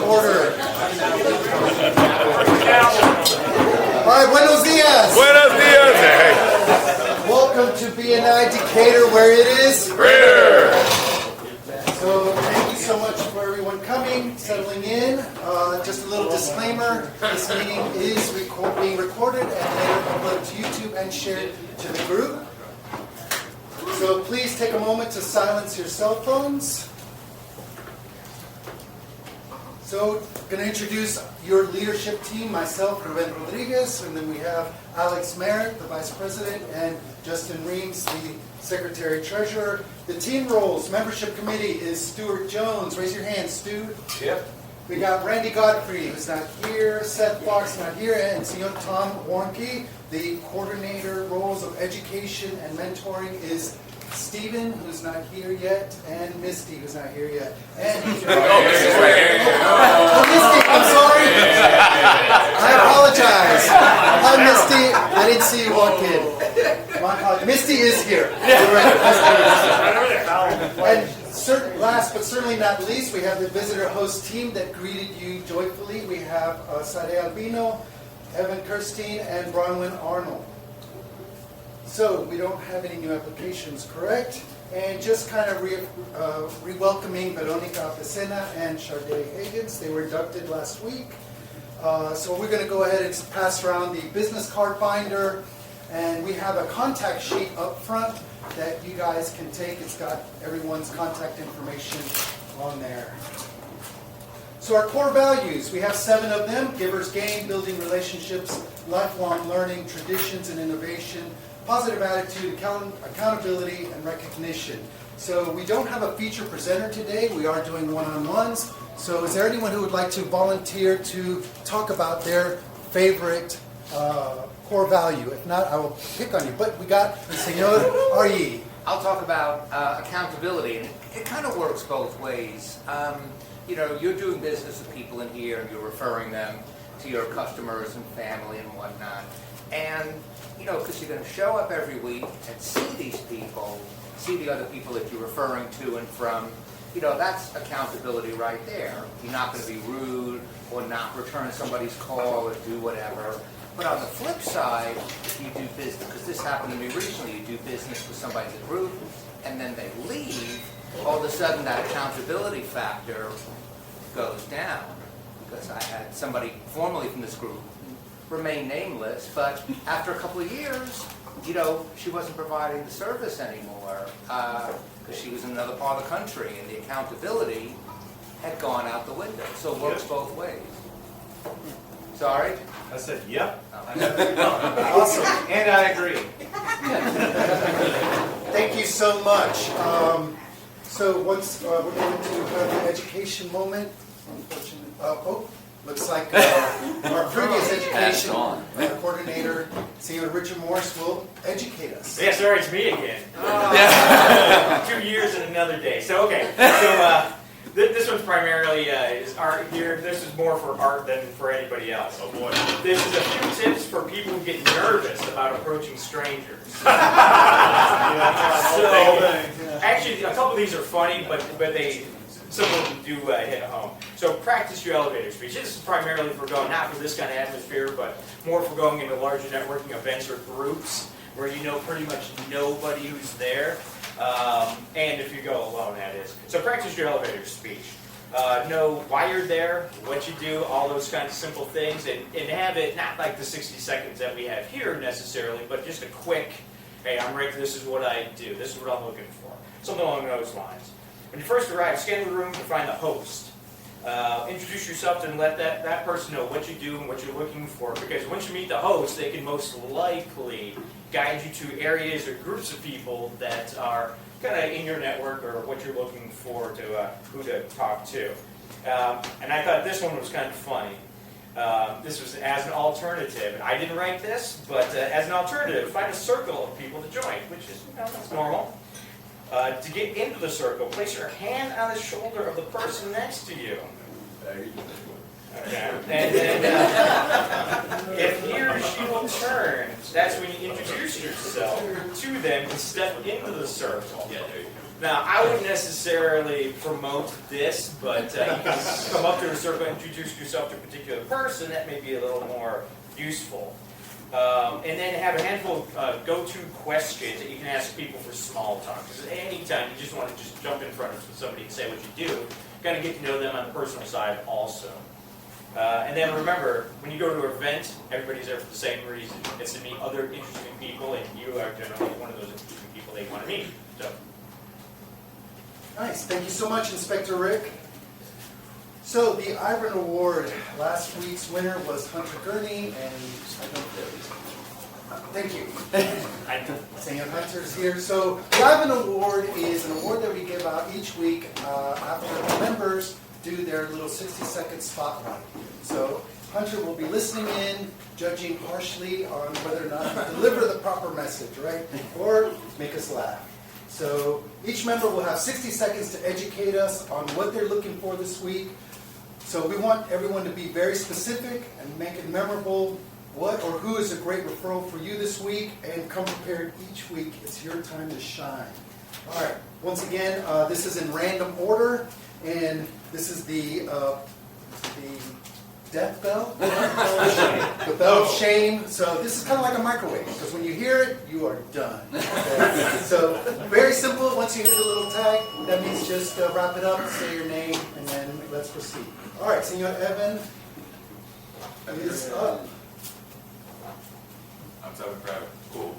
order. All right, buenos dias. Buenos dias. Hey. Welcome to BNI Decatur, where it is Greater. So thank you so much for everyone coming, settling in. Just a little disclaimer, this meeting is being recorded and later uploaded to YouTube and shared to the group. So please take a moment to silence your cell phones. So I'm going to introduce your leadership team, myself, Ruben Rodriguez, and then we have Alex Merritt, the Vice President, and Justin Reams, the Secretary-Treasurer. The team roles, membership committee is Stuart Jones. Raise your hand, Stu. Yep. We got Randy Godfrey, who's not here, Seth Fox, not here, and Senor Tom Warnke. The coordinator roles of education and mentoring is Stephen, who's not here yet, and Misty, who's not here yet. And Misty's right here. Oh, Misty, I'm sorry. I apologize. Hi, Misty. I didn't see you walk in. My apologies. Misty is here. You're right. And last but certainly not least, we have the visitor host team that greeted you joyfully. We have Sade Albino, Evan Kirstein, and Bronwyn Arnold. So we don't have any new applications, correct? And just kind of re-welcoming Veronica Apesena and Sharday Higgins. They were inducted last week. So we're going to go ahead and pass around the business card binder. And we have a contact sheet up front that you guys can take. It's got everyone's contact information on there. So our core values, we have 7 of them: givers gain, building relationships, lifelong learning, traditions and innovation, positive attitude, accountability, and recognition. So we don't have a feature presenter today. We are doing one-on-ones. So is there anyone who would like to volunteer to talk about their favorite core value? If not, I will pick on you. But we got Senor R.E. I'll talk about accountability, and it kind of works both ways. You know, you're doing business with people in here, and you're referring them to your customers and family and whatnot. And, you know, because you're going to show up every week and see these people, see the other people that you're referring to and from, you know, that's accountability right there. You're not going to be rude or not return somebody's call or do whatever. But on the flip side, if you do business, because this happened to me recently, you do business with somebody in the group and then they leave, all of a sudden that accountability factor goes down. Because I had somebody formerly from this group remain nameless, but after a couple of years, you know, she wasn't providing the service anymore because she was in another part of the country, and the accountability had gone out the window. So it works both ways. Sorry? I said, yep. Awesome. And I agree. Thank you so much. So once we're going to have the education moment. Unfortunately, looks like our previous education coordinator, Senor Richard Morris, will educate us. Yeah, sorry, it's me again. 2 years and another day. So, okay. So, this one's primarily is art here. This is more for art than for anybody else. Oh boy. This is a few tips for people who get nervous about approaching strangers. So, actually, a couple of these are funny, but some of them do hit home. So practice your elevator speech. This is primarily for going, not for this kind of atmosphere, but more for going into larger networking events or groups where you know pretty much nobody who's there. And if you go alone, that is. So practice your elevator speech. Know why you're there, what you do, all those kinds of simple things, and have it not like the 60 seconds that we have here necessarily, but just a quick, hey, I'm Rick, this is what I do, this is what I'm looking for. Something along those lines. When you first arrive, scan the room to find the host. Introduce yourself and let that person know what you do and what you're looking for, because once you meet the host, they can most likely guide you to areas or groups of people that are kind of in your network or what you're looking for to who to talk to. And I thought this one was kind of funny. This was as an alternative. And I didn't write this, but as an alternative, find a circle of people to join, which is, you know, that's normal. To get into the circle, place your hand on the shoulder of the person next to you. Okay. And then if he or she will turn, that's when you introduce yourself to them and step into the circle. Now, I wouldn't necessarily promote this, but you can come up to the circle and introduce yourself to a particular person. That may be a little more useful. And then have a handful of go-to questions that you can ask people for small talk. Because at any time, you just want to just jump in front of somebody and say what you do. Kind of get to know them on the personal side also. And then remember, when you go to an event, everybody's there for the same reason. It's to meet other interesting people, and you are generally one of those interesting people they want to meet. So. Nice. Thank you so much, Inspector Rick. So the Ivan Award, last week's winner was Hunter Gurney, and thank you. Señor Hunter's here. So the Ivan Award is an award that we give out each week after the members do their little 60-second spotlight. So Hunter will be listening in, judging harshly on whether or not to deliver the proper message, right? Or make us laugh. So each member will have 60 seconds to educate us on what they're looking for this week. So we want everyone to be very specific and make it memorable. What or who is a great referral for you this week? And come prepared each week. It's your time to shine. All right. Once again, this is in random order. And this is the death bell? The bell of shame. So this is kind of like a microwave, because when you hear it, you are done. Okay? So very simple. Once you hear the little tag, that means just wrap it up, say your name, and then let's proceed. All right, Senor Evan, lead us up. I'm so proud. Cool.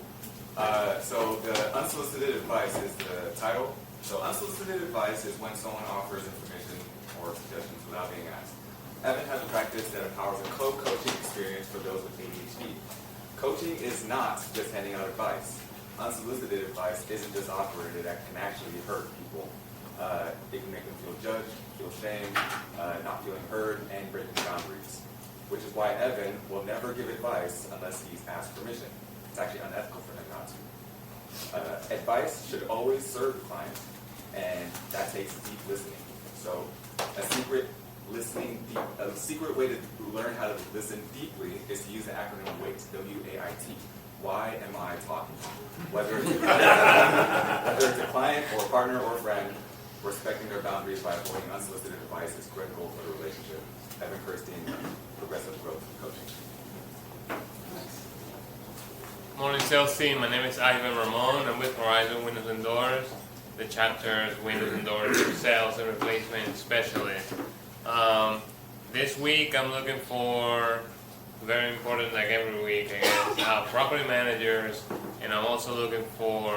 So the unsolicited advice is the title. So unsolicited advice is when someone offers information or suggestions without being asked. Evan has a practice that empowers a co-coaching experience for those with ADHD. Coaching is not just handing out advice. Unsolicited advice isn't just awkward, it can actually hurt people. It can make them feel judged, feel shame, not feeling heard, and breaking boundaries. Which is why Evan will never give advice unless he's asked permission. It's actually unethical for him not to. Advice should always serve the client, and that takes deep listening. So a secret way to learn how to listen deeply is to use the acronym WAIT, W-A-I-T. Why am I talking? Whether it's a client or a partner or a friend, respecting their boundaries by avoiding unsolicited advice is critical for the relationship. Evan Kirstein, Progressive Growth Coaching. Morning sales team, my name is Ivan Ramon. I'm with Horizon Windows and Doors, the chapter's Windows and Doors sales and replacement specialist. This week I'm looking for, very important like every week, I guess, property managers, and I'm also looking for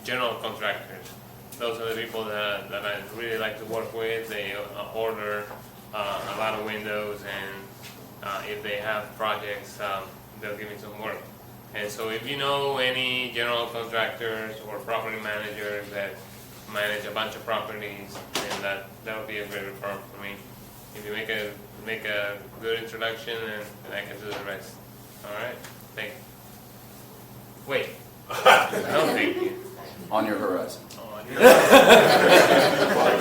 general contractors. Those are the people that I really like to work with. They order a lot of windows, and if they have projects, they'll give me some work. And so if you know any general contractors or property managers that manage a bunch of properties, then that would be a great referral for me. If you make a good introduction, and I can do the rest. All right, thank you. Wait, no, thank you. On your horizon.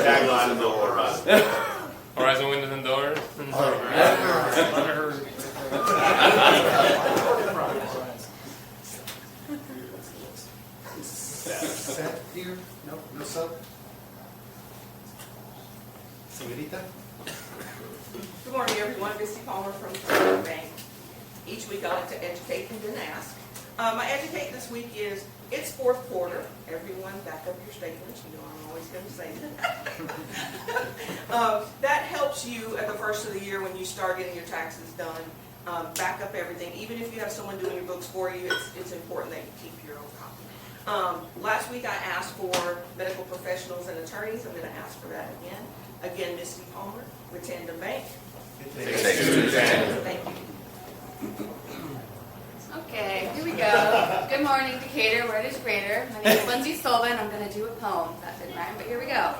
Tagline in the horizon. Horizon Windows and Doors. Set here? No sub? Señorita? Good morning, everyone. Misty Palmer from Southern Bank. Each week I like to educate and then ask. My educate this week is, it's fourth quarter. Everyone back up your statements. You know I'm always going to say that. That helps you at the first of the year when you start getting your taxes done. Back up everything. Even if you have someone doing your books for you, it's important that you keep your own copy. Last week I asked for medical professionals and attorneys. I'm going to ask for that again. Again, Misty Palmer with Tandem Bank. Thank you. Okay, here we go. Good morning, Decatur, where it is greater. My name is Lindsay Sullivan. I'm going to do a poem. That didn't rhyme, but here we go.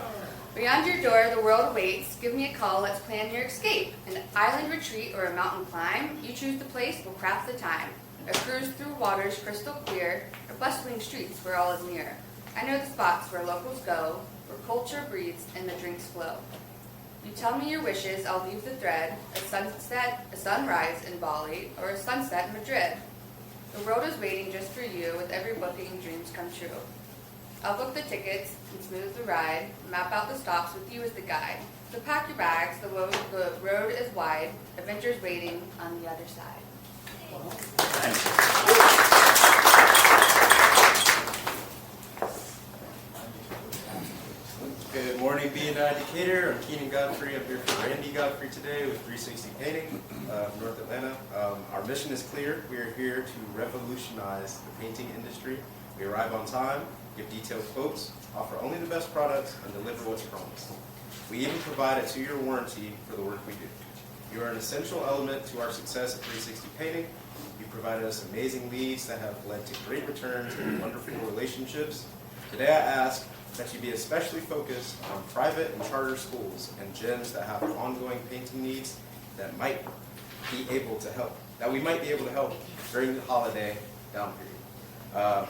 Beyond your door, the world awaits. Give me a call, let's plan your escape. An island retreat or a mountain climb. You choose the place, we'll craft the time. A cruise through waters crystal clear, or bustling streets where all is near. I know the spots where locals go, where culture breathes and the drinks flow. You tell me your wishes, I'll weave the thread, a sunset, a sunrise in Bali, or a sunset in Madrid. The world is waiting just for you, with every booking dreams come true. I'll book the tickets and smooth the ride, map out the stops with you as the guide. So pack your bags, the road is wide, adventures waiting on the other side. Good morning, BNI Decatur. I'm Keenan Godfrey. I'm here for Randy Godfrey today with 360 Painting from North Atlanta. Our mission is clear. We are here to revolutionize the painting industry. We arrive on time, give detailed quotes, offer only the best products, and deliver what's promised. We even provide a 2-year warranty for the work we do. You are an essential element to our success at 360 Painting. You provided us amazing leads that have led to great returns and wonderful relationships. Today I ask that you be especially focused on private and charter schools and gyms that have ongoing painting needs that we might be able to help during the holiday down period.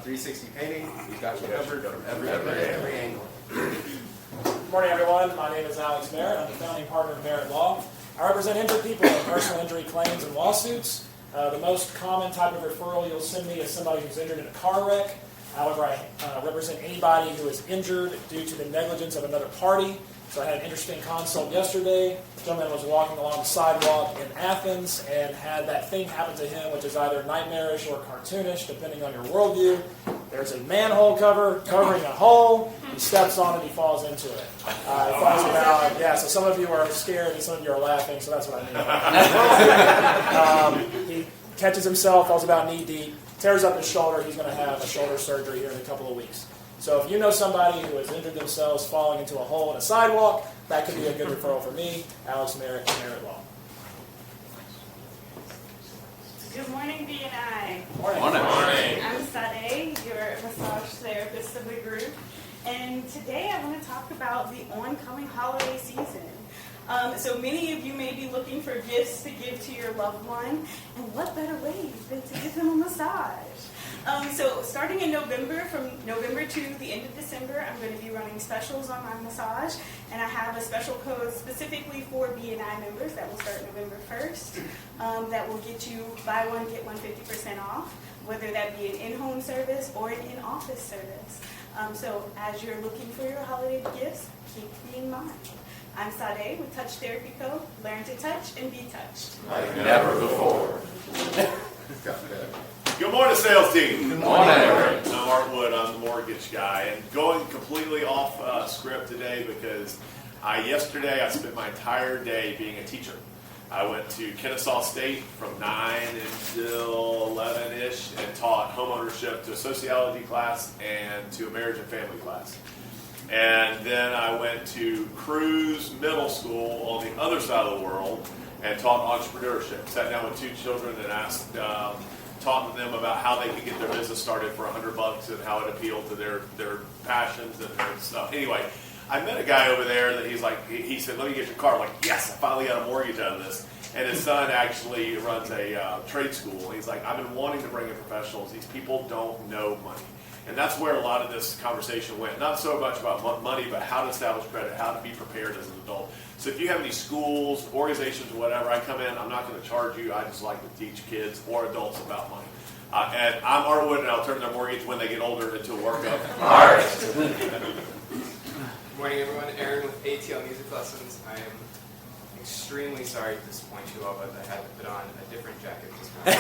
360 Painting, we've got you covered from every angle. Good morning, everyone. My name is Alex Merritt. I'm the founding partner of Merritt Law. I represent injured people in personal injury claims and lawsuits. The most common type of referral you'll send me is somebody who's injured in a car wreck. However, I represent anybody who is injured due to the negligence of another party. So I had an interesting consult yesterday. A gentleman was walking along the sidewalk in Athens and had that thing happen to him, which is either nightmarish or cartoonish, depending on your worldview. There's a manhole cover covering a hole. He steps on it, he falls into it. So some of you are scared and some of you are laughing, so that's what I mean. He catches himself, falls about knee deep, tears up his shoulder. He's going to have a shoulder surgery here in a couple of weeks. So if you know somebody who has injured themselves falling into a hole in a sidewalk, that could be a good referral for me, Alex Merritt, Merritt Law. Good morning, BNI. Morning. I'm Sade, your massage therapist of the group. And today I want to talk about the oncoming holiday season. So many of you may be looking for gifts to give to your loved one, and what better way than to give them a massage? So starting in November, from November to the end of December, I'm going to be running specials on my massage, and I have a special code specifically for BNI members that will start November 1st that will get you buy one, get one 50% off, whether that be an in-home service or an in-office service. So as you're looking for your holiday gifts, keep me in mind. I'm Sade with Touch Therapy Co. Learn to touch and be touched. Like never before. Good morning, sales team. Good morning. I'm Art Wood. I'm the mortgage guy, and going completely off script today because yesterday I spent my entire day being a teacher. I went to Kennesaw State from 9 until 11-ish and taught homeownership to a sociology class and to a marriage and family class. And then I went to Cruz Middle School on the other side of the world and taught entrepreneurship. Sat down with 2 children and taught them about how they could get their business started for $100 and how it appealed to their passions and their stuff. Anyway, I met a guy over there that he said, "Let me get your car." I'm like, yes, I finally got a mortgage out of this. And his son actually runs a trade school. He's like, I've been wanting to bring in professionals. These people don't know money. And that's where a lot of this conversation went. Not so much about money, but how to establish credit, how to be prepared as an adult. So if you have any schools, organizations, or whatever, I come in, I'm not going to charge you. I just like to teach kids or adults about money. And I'm Art Wood, and I'll turn their mortgage when they get older into a workup. All right. Good morning, everyone. Aaron with ATL Music Lessons. I am extremely sorry to disappoint you all, but I had to put on a different jacket this morning.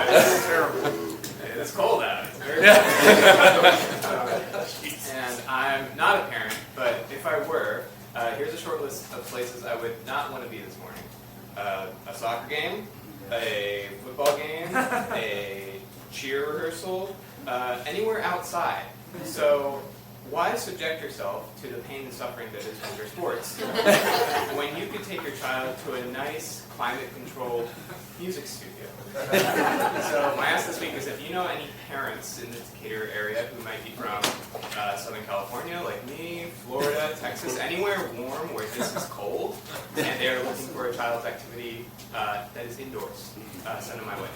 It's terrible. It's cold out. It's very cold. And I'm not a parent, but if I were, here's a short list of places I would not want to be this morning. A soccer game, a football game, a cheer rehearsal, anywhere outside. So why subject yourself to the pain and suffering that is winter sports when you could take your child to a nice, climate-controlled music studio? So my ask this week is if you know any parents in the Decatur area who might be from Southern California, like me, Florida, Texas, anywhere warm where this is cold, and they're looking for a child's activity that is indoors, send them my way.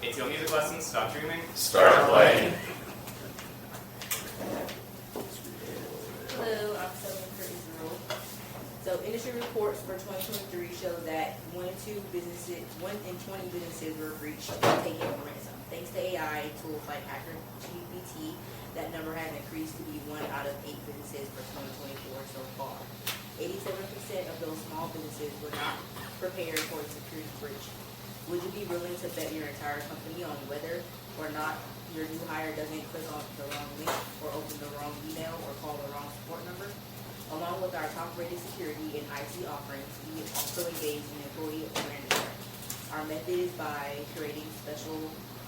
ATL Music Lessons, stop dreaming, Start playing. Hello, I'm industry reports for 2023 show that 1 in 20 businesses were breached and taken for ransom. Thanks to AI tools like HackerGPT, that number has increased to be 1 out of 8 businesses for 2024 so far. 87% of those small businesses were not prepared for a security breach. Would you be willing to bet your entire company on whether or not your new hire doesn't click on the wrong link or open the wrong email or call the wrong support number? Along with our top-rated security and IT offerings, we also engage in employee awareness training. Our method is by creating special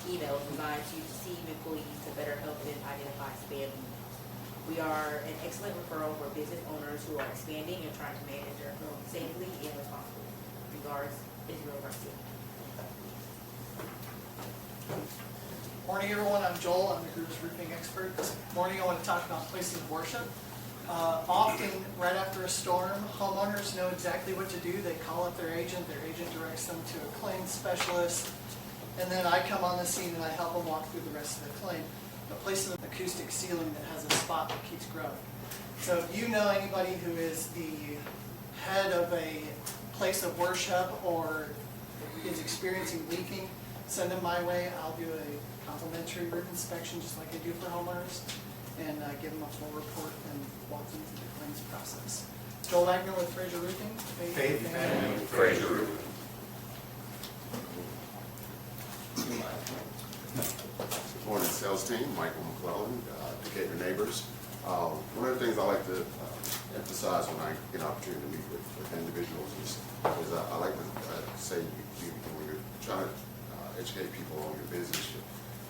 emails designed to deceive employees to better help them identify spam emails. We are an excellent referral for business owners who are expanding and trying to manage their firm safely and responsibly. Regards, Israel Garcia. Morning, everyone. I'm Joel. I'm the group's roofing expert. This morning, I want to talk about places of worship. Often, right after a storm, homeowners know exactly what to do. They call up their agent directs them to a claims specialist, and then I come on the scene and I help them walk through the rest of the claim. A place of acoustic ceiling that has a spot that keeps growing. So if you know anybody who is the head of a place of worship or is experiencing leaking, send them my way. I'll do a complimentary roof inspection just like I do for homeowners, and give them a full report and walk them through the claims process. Joel Wagner with Fraser Roofing. Faith, family, Fraser Roofing. Morning, sales team. Michael McClellan, Decatur Neighbors. One of the things I like to emphasize when I get an opportunity to meet with individuals is I like to say when you're trying to educate people on your business,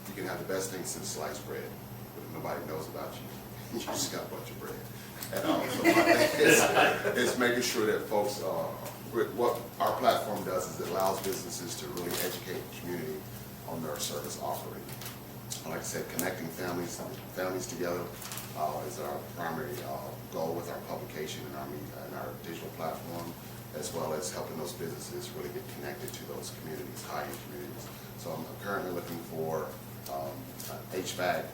you can have the best thing since sliced bread, but if nobody knows about you, you just got a bunch of bread. And so my thing is making sure that folks, what our platform does is it allows businesses to really educate the community on their service offering. Like I said, connecting families together is our primary goal with our publication and our digital platform, as well as helping those businesses really get connected to those communities, high-end communities. So I'm currently looking for HVAC,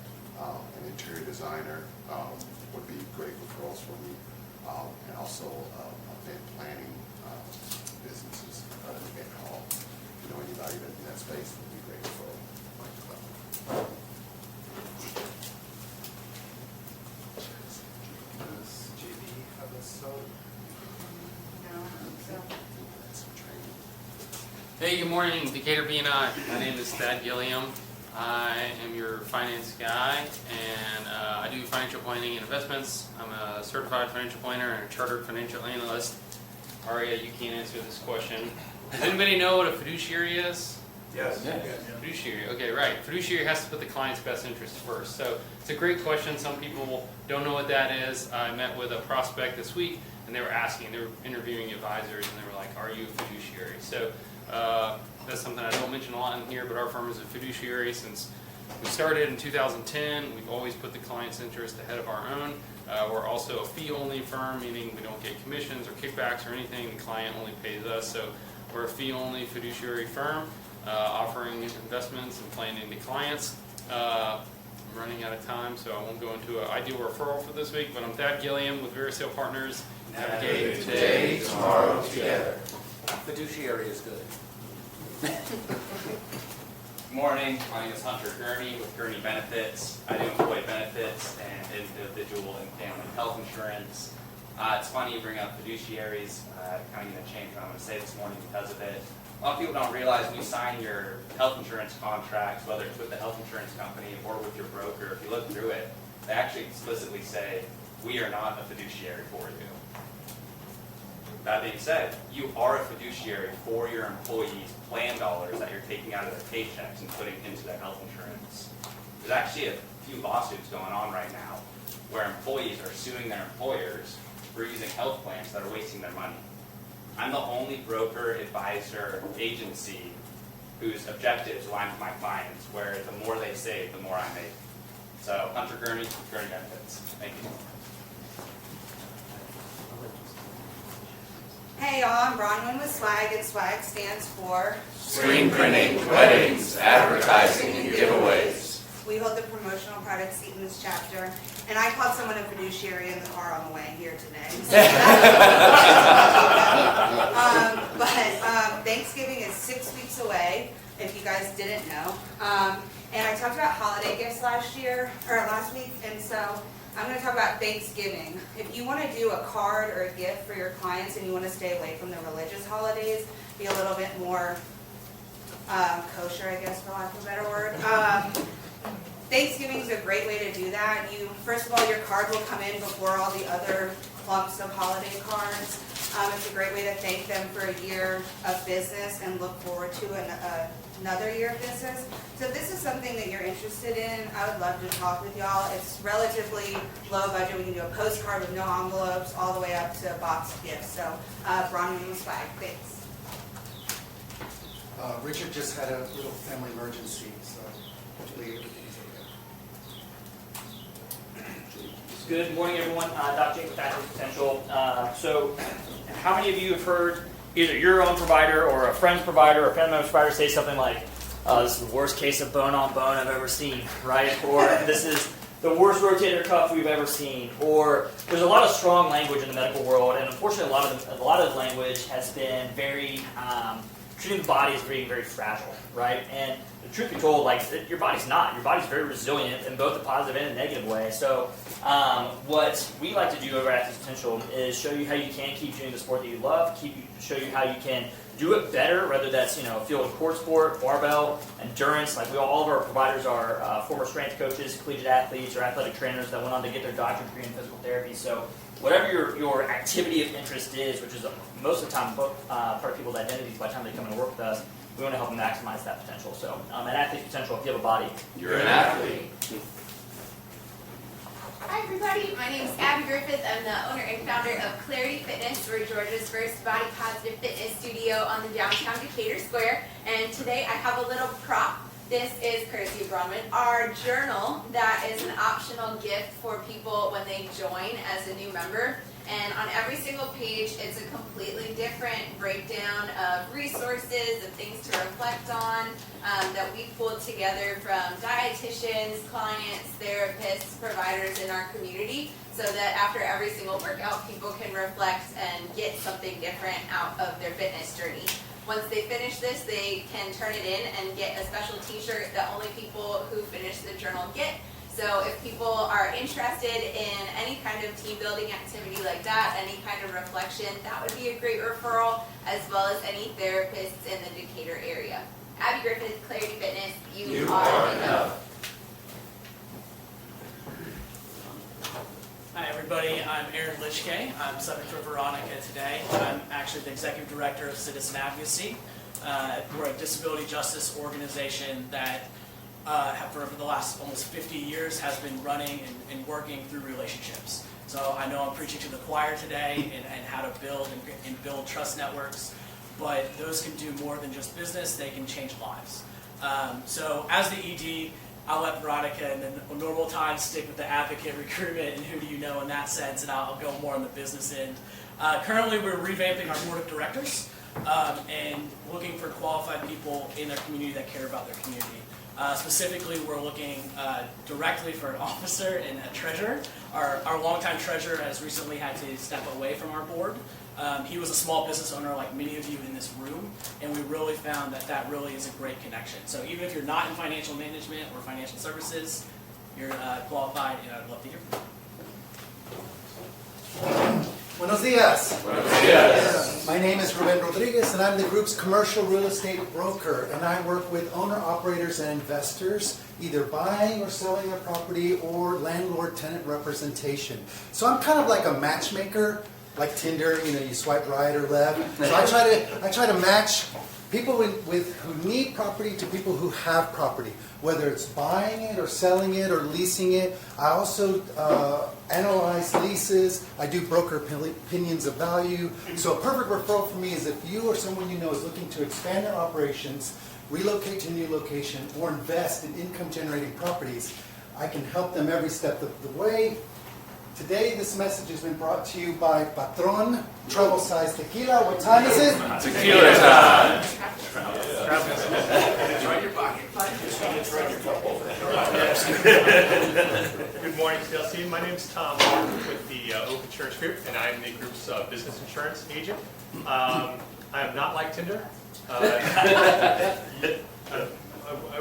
an interior designer would be great referrals for me, and also event planning businesses, event hall. If you know anybody in that space, would be great referral. Does JB have a soda? Hey, good morning, Decatur BNI. My name is Thad Gilliam. I am your finance guy, and I do financial planning and investments. I'm a certified financial planner and a chartered financial analyst. Aria, you can't answer this question. Does anybody know what a fiduciary is? Yes. Fiduciary, okay, right. Fiduciary has to put the client's best interest first. So it's a great question. Some people don't know what that is. I met with a prospect this week, and they were interviewing advisors, and they were like, are you a fiduciary? So that's something I don't mention a lot in here, but our firm is a fiduciary since we started in 2010. We've always put the client's interest ahead of our own. We're also a fee-only firm, meaning we don't get commissions or kickbacks or anything. The client only pays us. So we're a fee-only fiduciary firm offering investments and planning to clients. I'm running out of time, so I won't go into an ideal referral for this week, but I'm Thad Gilliam with Vera Sale Partners. Navigate today, tomorrow, together. Fiduciary is good. Good morning, my name is Hunter Gurney with Gurney Benefits. I do employee benefits and individual and family health insurance. It's funny you bring up fiduciaries. Kind of going to change what I'm going to say this morning because of it. A lot of people don't realize when you sign your health insurance contracts, whether it's with the health insurance company or with your broker, if you look through it, they actually explicitly say, we are not a fiduciary for you. That being said, you are a fiduciary for your employees' plan dollars that you're taking out of their paychecks and putting into their health insurance. There's actually a few lawsuits going on right now where employees are suing their employers for using health plans that are wasting their money. I'm the only broker, advisor, agency whose objectives align with my clients, where the more they save, the more I make. So, Hunter Gurney, Gurney Benefits. Thank you. Hey y'all, I'm Bronwyn with Swag, and Swag stands for Screen printing, weddings, advertising, and giveaways. We hold the promotional product seat in this chapter, and I called someone a fiduciary in the car on the way here today. So weeks away, if you guys didn't know. And I talked about holiday gifts last week, and so I'm going to talk about Thanksgiving. If you want to do a card or a gift for your clients and you want to stay away from the religious holidays, be a little bit more kosher, I guess, for lack of a better word. Thanksgiving is a great way to do that. First of all, your card will come in before all the other clumps of holiday cards. It's a great way to thank them for a year of business and look forward to another year of business. So if this is something that you're interested in, I would love to talk with y'all. It's relatively low budget. We can do a postcard with no envelopes all the way up to boxed gifts. So Bronwyn with swag. Thanks. Richard just had a little family emergency, so hopefully everything's okay. Good morning, everyone. Dr. Jake with Active Potential. So, how many of you have heard either your own provider or a friend's provider or a family member's provider say something like, this is the worst case of bone-on-bone I've ever seen, right? Or this is the worst rotator cuff we've ever seen. Or there's a lot of strong language in the medical world, and unfortunately a lot of language has been very, treating the body as being very fragile, right? And the truth be told, like, your body's not. Your body's very resilient in both a positive and a negative way. So what we like to do over at Active Potential is show you how you can keep doing the sport that you love, show you how you can do it better, whether that's field and court sport, barbell, endurance. Like all of our providers are former strength coaches, collegiate athletes, or athletic trainers that went on to get their doctorate degree in physical therapy. So whatever your activity of interest is, which is most of the time part of people's identities by the time they come and work with us, we want to help them maximize that potential. So at Athlete Potential, if you have a body, You're an athlete. Hi everybody, my name is Abby Griffith. I'm the owner and founder of Clarity Fitness. We're Georgia's first body positive fitness studio on the downtown Decatur Square. And today I have a little prop. This is courtesy of Bronwyn, our journal that is an optional gift for people when they join as a new member. And on every single page, it's a completely different breakdown of resources, of things to reflect on that we pulled together from dietitians, clients, therapists, providers in our community, so that after every single workout, people can reflect and get something different out of their fitness journey. Once they finish this, they can turn it in and get a special t-shirt that only people who finish the journal get. So if people are interested in any kind of team building activity like that, any kind of reflection, that would be a great referral, as well as any therapists in the Decatur area. Abby Griffith, Clarity Fitness, you are enough. Hi everybody, I'm Aaron Lichke. I'm subbing for Veronica today. I'm actually the Executive Director of Citizen Advocacy. We're a disability justice organization that for the last almost 50 years has been running and working through relationships. So I know I'm preaching to the choir today and how to build and build trust networks, but those can do more than just business, they can change lives. So as the ED, I'll let Veronica in the normal time stick with the advocate recruitment and who do you know in that sense, and I'll go more on the business end. Currently we're revamping our board of directors and looking for qualified people in their community that care about their community. Specifically, we're looking directly for an officer and a treasurer. Our longtime treasurer has recently had to step away from our board. He was a small business owner like many of you in this room, and we really found that that really is a great connection. So even if you're not in financial management or financial services, you're qualified, and I'd love to hear from you. Buenos dias. Buenos dias. My name is Ruben Rodriguez, and I'm the group's commercial real estate broker. And I work with owner-operators and investors, either buying or selling their property or landlord-tenant representation. So I'm kind of like a matchmaker, like Tinder. You swipe right or left. So I try to match people who need property to people who have property, whether it's buying it or selling it or leasing it. I also analyze leases. I do broker opinions of value. So a perfect referral for me is if you or someone you know is looking to expand their operations, relocate to a new location, or invest in income-generating properties, I can help them every step of the way. Today, this message has been brought to you by Patron Travel Size Tequila. What time is it? Tequila time. Good morning, sales team. My name is Tom Martin with the Oak Insurance Group, and I'm the group's business insurance agent. I am not like Tinder. I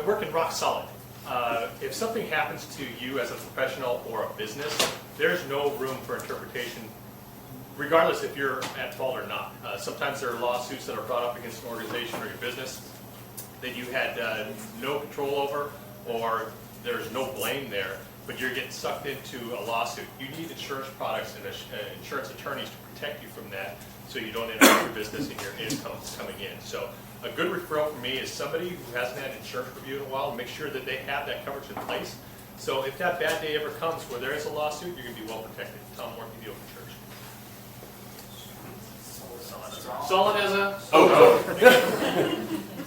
work in rock solid. If something happens to you as a professional or a business, there's no room for interpretation, regardless if you're at fault or not. Sometimes there are lawsuits that are brought up against an organization or your business that you had no control over, or there's no blame there, but you're getting sucked into a lawsuit. You need insurance products and insurance attorneys to protect you from that, so you don't interrupt your business and your income coming in. So a good referral for me is somebody who hasn't had insurance review in a while. Make sure that they have that coverage in place. So if that bad day ever comes where there is a lawsuit, you're going to be well protected. Tom Morphy, the Open Church. Solid as a...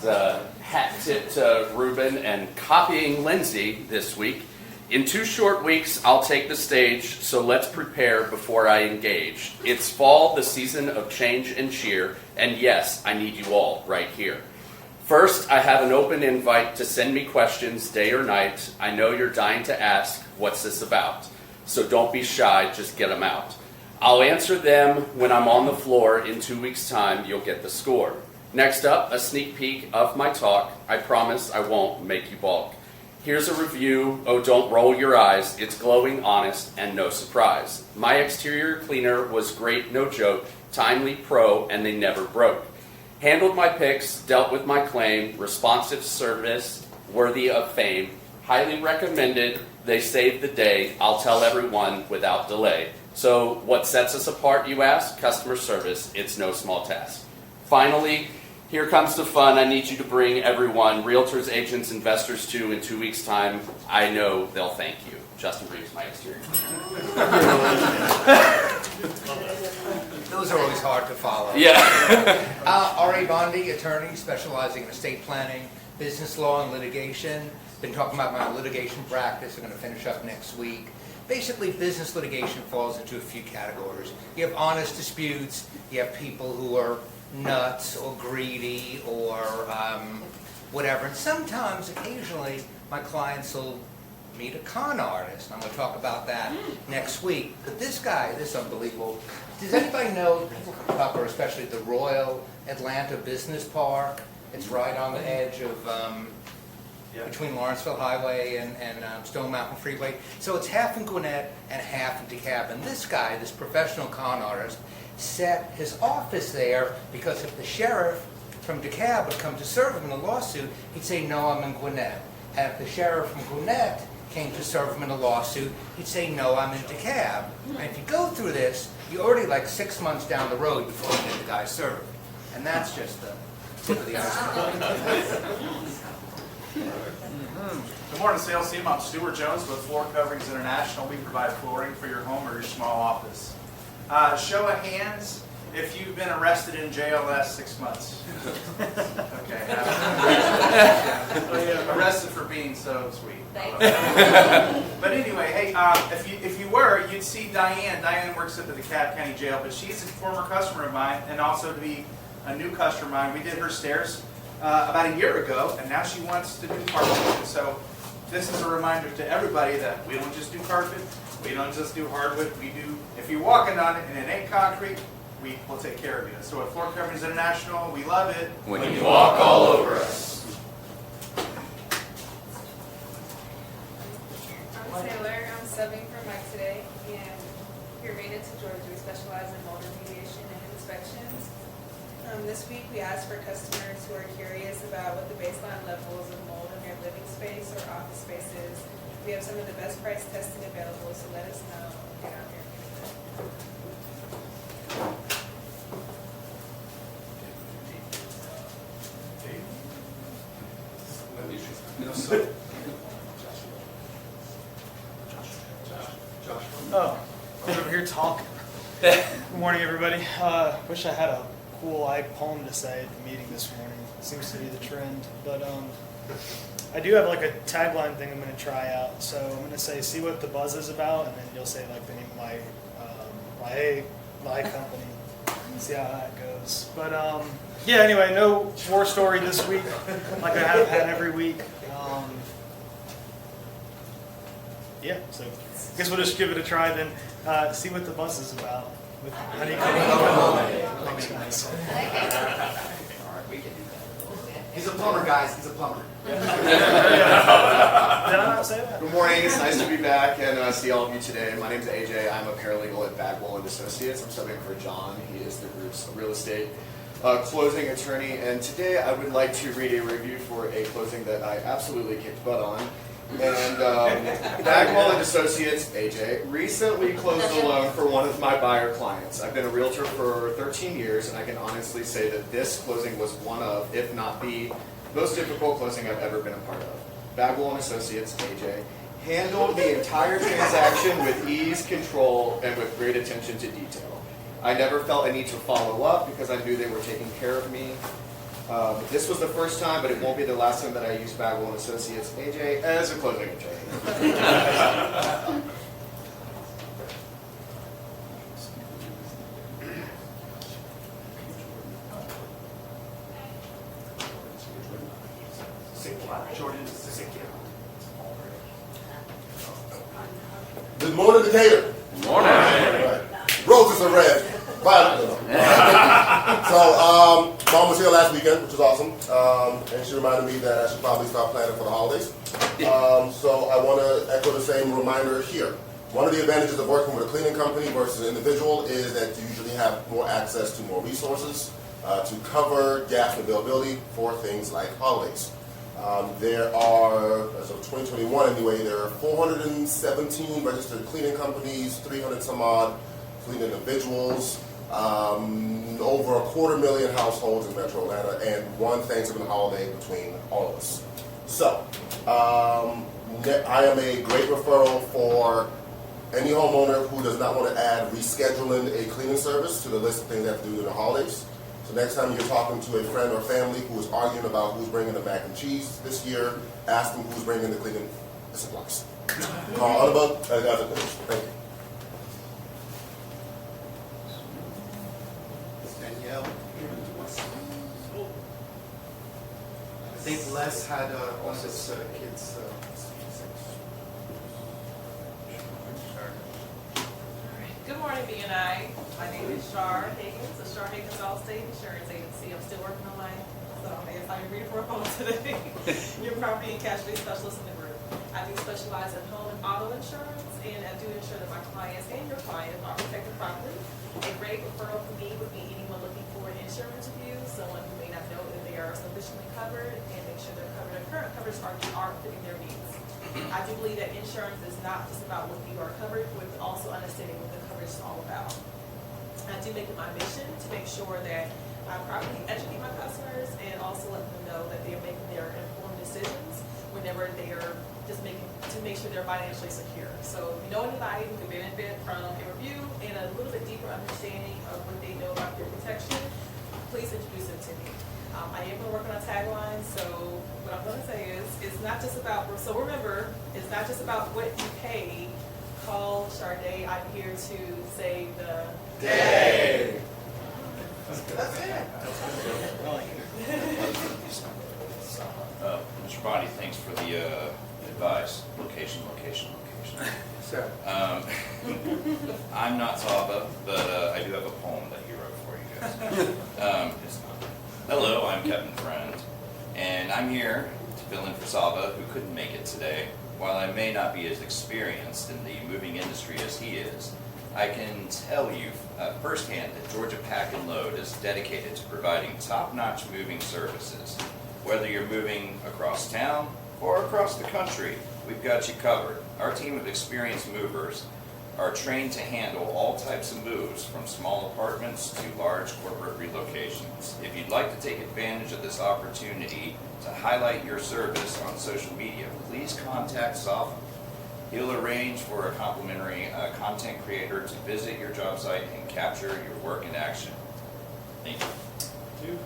The hat tip to Ruben and copying Lindsay this week. In 2 short weeks, I'll take the stage, so let's prepare before I engage. It's fall, the season of change and cheer, and yes, I need you all right here. First, I have an open invite to send me questions day or night. I know you're dying to ask, what's this about? So don't be shy, just get them out. I'll answer them when I'm on the floor. In 2 weeks' time, you'll get the score. Next up, a sneak peek of my talk. I promise I won't make you balk. Here's a review. Oh, don't roll your eyes. It's glowing, honest, and no surprise. My exterior cleaner was great, no joke, timely, pro, and they never broke. Handled my picks, dealt with my claim, responsive service, worthy of fame. Highly recommended, they saved the day. I'll tell everyone without delay. So what sets us apart, you ask? Customer service, it's no small task. Finally, here comes the fun. I need you to bring everyone, realtors, agents, investors too. In 2 weeks' time, I know they'll thank you. Justin Reeves, my exterior. Those are always hard to follow. Yeah. R.A. Bondi, attorney specializing in estate planning, business law, and litigation. Been talking about my litigation practice. I'm going to finish up next week. Basically, business litigation falls into a few categories. You have honest disputes. You have people who are nuts or greedy or whatever. And sometimes, occasionally, my clients will meet a con artist. I'm going to talk about that next week. But this guy, this is unbelievable. Does anybody know, people from Tupper, especially the Royal Atlanta Business Park? It's right on the edge of between Lawrenceville Highway and Stone Mountain Freeway. So it's half in Gwinnett and half in DeKalb. And this guy, this professional con artist, set his office there because if the sheriff from DeKalb would come to serve him in a lawsuit, he'd say, no, I'm in Gwinnett. And if the sheriff from Gwinnett came to serve him in a lawsuit, he'd say, no, I'm in DeKalb. And if you go through this, you're already like 6 months down the road before you get the guy served. And that's just the tip of the iceberg. Good morning, sales team. I'm Stuart Jones with Floor Coverings International. We provide flooring for your home or your small office. Show of hands if you've been arrested in jail last 6 months. Okay. Arrested for being so sweet. But anyway, hey, if you were, you'd see Diane. Diane works at the DeKalb County Jail, but she's a former customer of mine and also to be a new customer of mine. We did her stairs about a year ago, and now she wants to do carpet. So this is a reminder to everybody that we don't just do carpet, we don't just do hardwood, we do, if you're walking on it and it ain't concrete, we will take care of you. So at Floor Coverings International, we love it When you walk all over us. I'm Taylor. I'm subbing for Mike today, and here at Maintenance in Georgia, we specialize in mold remediation and inspections. This week, we asked for customers who are curious about what the baseline levels of mold in their living space or office space is. We have some of the best price testing available, so let us know. Get out there. Oh, I'm over here talking. Good morning, everybody. Wish I had a cool poem to say at the meeting this morning. It seems to be the trend. But I do have like a tagline thing I'm going to try out. So I'm going to say, see what the buzz is about, and then you'll say like the name of my company. See how that goes. But yeah, anyway, no war story this week like I have had every week. Yeah, so I guess we'll just give it a try then. See what the buzz is about. With honeycomb. Thanks, guys. All right, we can do that. He's a plumber, guys. He's a plumber. Did I not say that? Good morning. It's nice to be back and see all of you today. My name is AJ. I'm a paralegal at Bagwell and Associates. I'm subbing for John. He is the group's real estate closing attorney. And today I would like to read a review for a closing that I absolutely kicked butt on. And Bagwell and Associates, AJ, recently closed a loan for one of my buyer clients. I've been a realtor for 13 years, and I can honestly say that this closing was one of, if not the most difficult closing I've ever been a part of. Bagwell and Associates, AJ, handled the entire transaction with ease, control, and with great attention to detail. I never felt a need to follow up because I knew they were taking care of me. This was the first time, but it won't be the last time that I use Bagwell and Associates, AJ, as a closing attorney. Good morning, Decatur. Good morning. Right. Roses are red. Violet. So, Mom was here last weekend, which was awesome, and she reminded me that I should probably start planning for the holidays. So I want to echo the same reminder here. One of the advantages of working with a cleaning company versus an individual is that you usually have more access to more resources to cover gaps in availability for things like holidays. There are, as of 2021 anyway, there are 417 registered cleaning companies, 300 some odd cleaning individuals, over 250,000 households in Metro Atlanta, and one Thanksgiving holiday between all of us. So, I am a great referral for any homeowner who does not want to add rescheduling a cleaning service to the list of things they have to do during the holidays. So next time you're talking to a friend or family who is arguing about who's bringing the mac and cheese this year, ask them who's bringing the cleaning supplies. Call Audubon. Thank you. Danielle. I think Les had one of his kids. Good morning, BNI. My name is Shar Higgins of Shar Higgins Allstate Insurance Agency. I'm still working on my I'm reading for a home today. Your property and casualty specialist in the group. I do specialize in home and auto insurance, and I do ensure that my clients and your clients are protected properly. A great referral for me would be anyone looking for an insurance review, someone who may not know that they are sufficiently covered, and make sure their current coverage are fitting their needs. I do believe that insurance is not just about what you are covered, but also understanding what the coverage is all about. I do make it my mission to make sure that I properly educate my customers and also let them know that they are making their informed decisions whenever they are just to make sure they're financially secure. So if you know anybody who can benefit from a review and a little bit deeper understanding of what they know about their protection, please introduce them to me. I am going to work on a tagline, so what I'm going to say is, it's not just about, so remember, it's not just about what you pay. Call Sharday. I'm here to save the day. That's it. Mr. Bonnie, thanks for the advice. Location. Sir. I'm not Saba, but I do have a poem that he wrote for you guys. Hello, I'm Captain Friend, and I'm here to fill in for Saba, who couldn't make it today. While I may not be as experienced in the moving industry as he is, I can tell you firsthand that Georgia Pack and Load is dedicated to providing top-notch moving services. Whether you're moving across town or across the country, we've got you covered. Our team of experienced movers are trained to handle all types of moves, from small apartments to large corporate relocations. If you'd like to take advantage of this opportunity to highlight your service on social media, please contact Safa. He'll arrange for a complimentary content creator to visit your job site and capture your work in action. Thank you.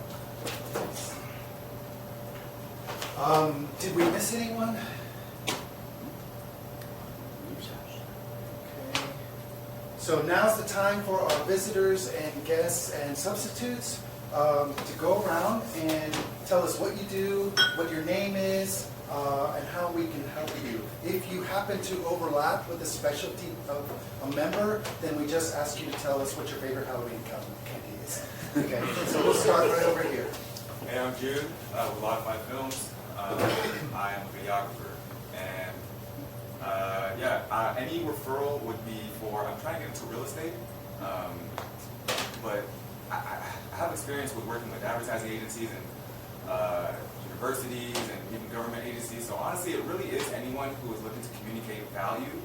Did we miss anyone? Okay. So now's the time for our visitors and guests and substitutes to go around and tell us what you do, what your name is, and how we can help you. If you happen to overlap with a specialty of a member, then we just ask you to tell us what your favorite Halloween candy is. Okay, so we'll start right over here. Hey, I'm Jude with Modify Films. I am a videographer, and any referral would be for. I'm trying to get into real estate, but I have experience with working with advertising agencies and universities and even government agencies. So honestly, it really is anyone who is looking to communicate value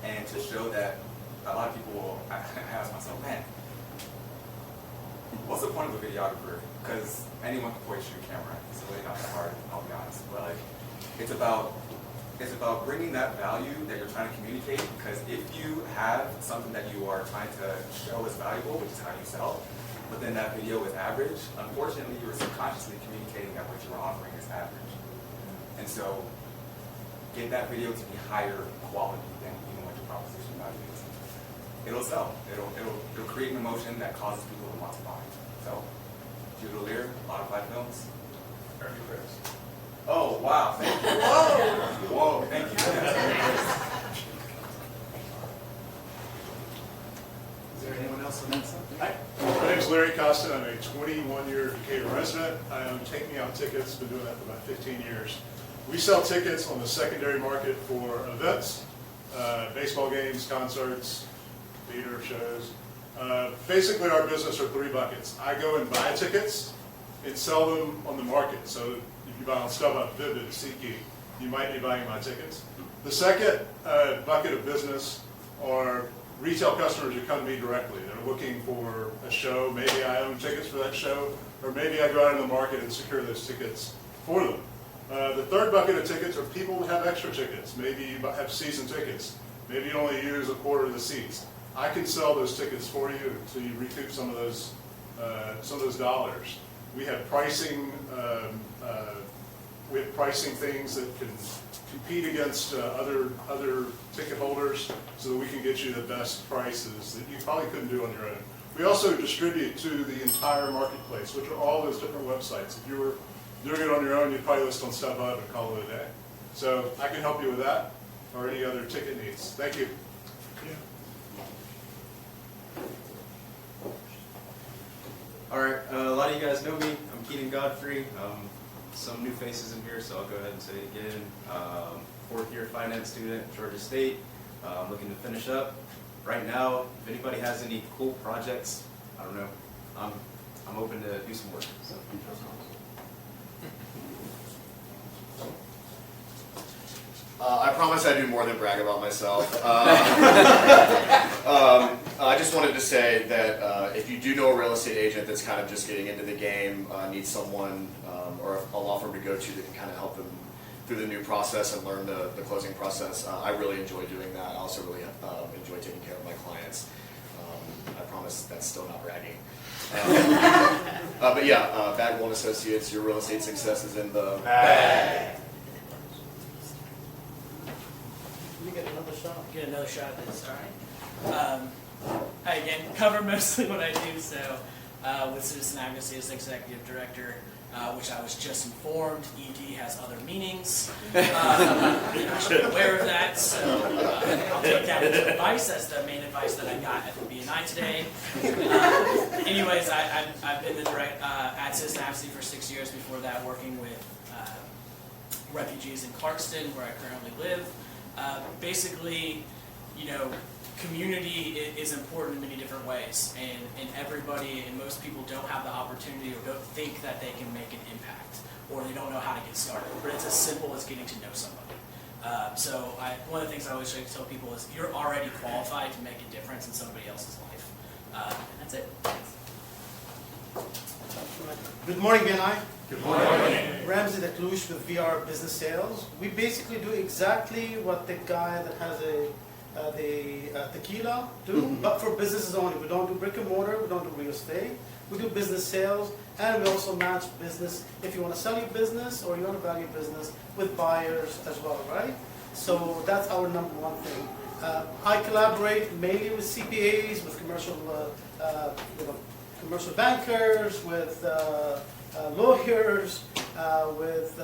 and to show that a lot of people will. I ask myself, man, what's the point of a videographer? Because anyone can point, shoot a camera. It's really not that hard, I'll be honest. But like, it's about bringing that value that you're trying to communicate. Because if you have something that you are trying to show as valuable, which is how you sell, but then that video is average, unfortunately, you're subconsciously communicating that what you're offering is average. And so, get that video to be higher quality than even what your proposition value is. It'll sell. It'll create an emotion that causes people to want to buy. So, Jude O'Leary, Modify Films. Ernie Chris. Oh, wow, thank you. Whoa, thank you. Is there anyone else on that side? Hi, my name is Larry Costa. I'm a 21-year Decatur resident. I own Take Me Out Tickets. Been doing that for about 15 years. We sell tickets on the secondary market for events, baseball games, concerts, theater shows. Basically, our business are 3 buckets. I go and buy tickets and sell them on the market. So if you buy on StubHub, Vivid, SeatGeek, you might be buying my tickets. The second bucket of business are retail customers who come to me directly. They're looking for a show. Maybe I own tickets for that show, or maybe I go out in the market and secure those tickets for them. The third bucket of tickets are people who have extra tickets. Maybe you have season tickets. Maybe you only use a quarter of the seats. I can sell those tickets for you so you recoup some of those dollars. We have pricing. We have pricing things that can compete against other ticket holders, so that we can get you the best prices that you probably couldn't do on your own. We also distribute to the entire marketplace, which are all those different websites. If you were doing it on your own, you'd probably list on StubHub and call it a day. So I can help you with that or any other ticket needs. Thank you. All right, a lot of you guys know me. I'm Keenan Godfrey. Some new faces in here, so I'll go ahead and say it again. 4th year finance student at Georgia State. Looking to finish up. Right now, if anybody has any cool projects, I don't know, I'm open to do some work. So. I promise I do more than brag about myself. I just wanted to say that if you do know a real estate agent that's kind of just getting into the game, needs someone or a law firm to go to that can kind of help them through the new process and learn the closing process, I really enjoy doing that. I also really enjoy taking care of my clients. I promise that's still not bragging. But yeah, Bagwell & Associates, your real estate success is in the bag. You get another shot. Get another shot at this, all right? I, again, cover mostly what I do, so with Citizen Advocacy as Executive Director, which I was just informed, ED has other meanings. I should be aware of that, so I'll take that as advice. That's the main advice that I got at the BNI today. Anyways, I've been the direct at Citizen Advocacy for 6 years. Before that, working with refugees in Clarkston, where I currently live. Basically, you know, community is important in many different ways, and everybody and most people don't have the opportunity or don't think that they can make an impact, or they don't know how to get started. But it's as simple as getting to know somebody. So one of the things I always try to tell people is you're already qualified to make a difference in somebody else's life. That's it. Good morning, BNI. Good morning. Ramsey Daklush with VR Business Sales. We basically do exactly what the guy that has the tequila do, but for businesses only. We don't do brick and mortar, we don't do real estate. We do business sales, and we also match business if you want to sell your business or you want to value your business with buyers as well, right? So that's our number one thing. I collaborate mainly with CPAs, with commercial bankers, with lawyers, with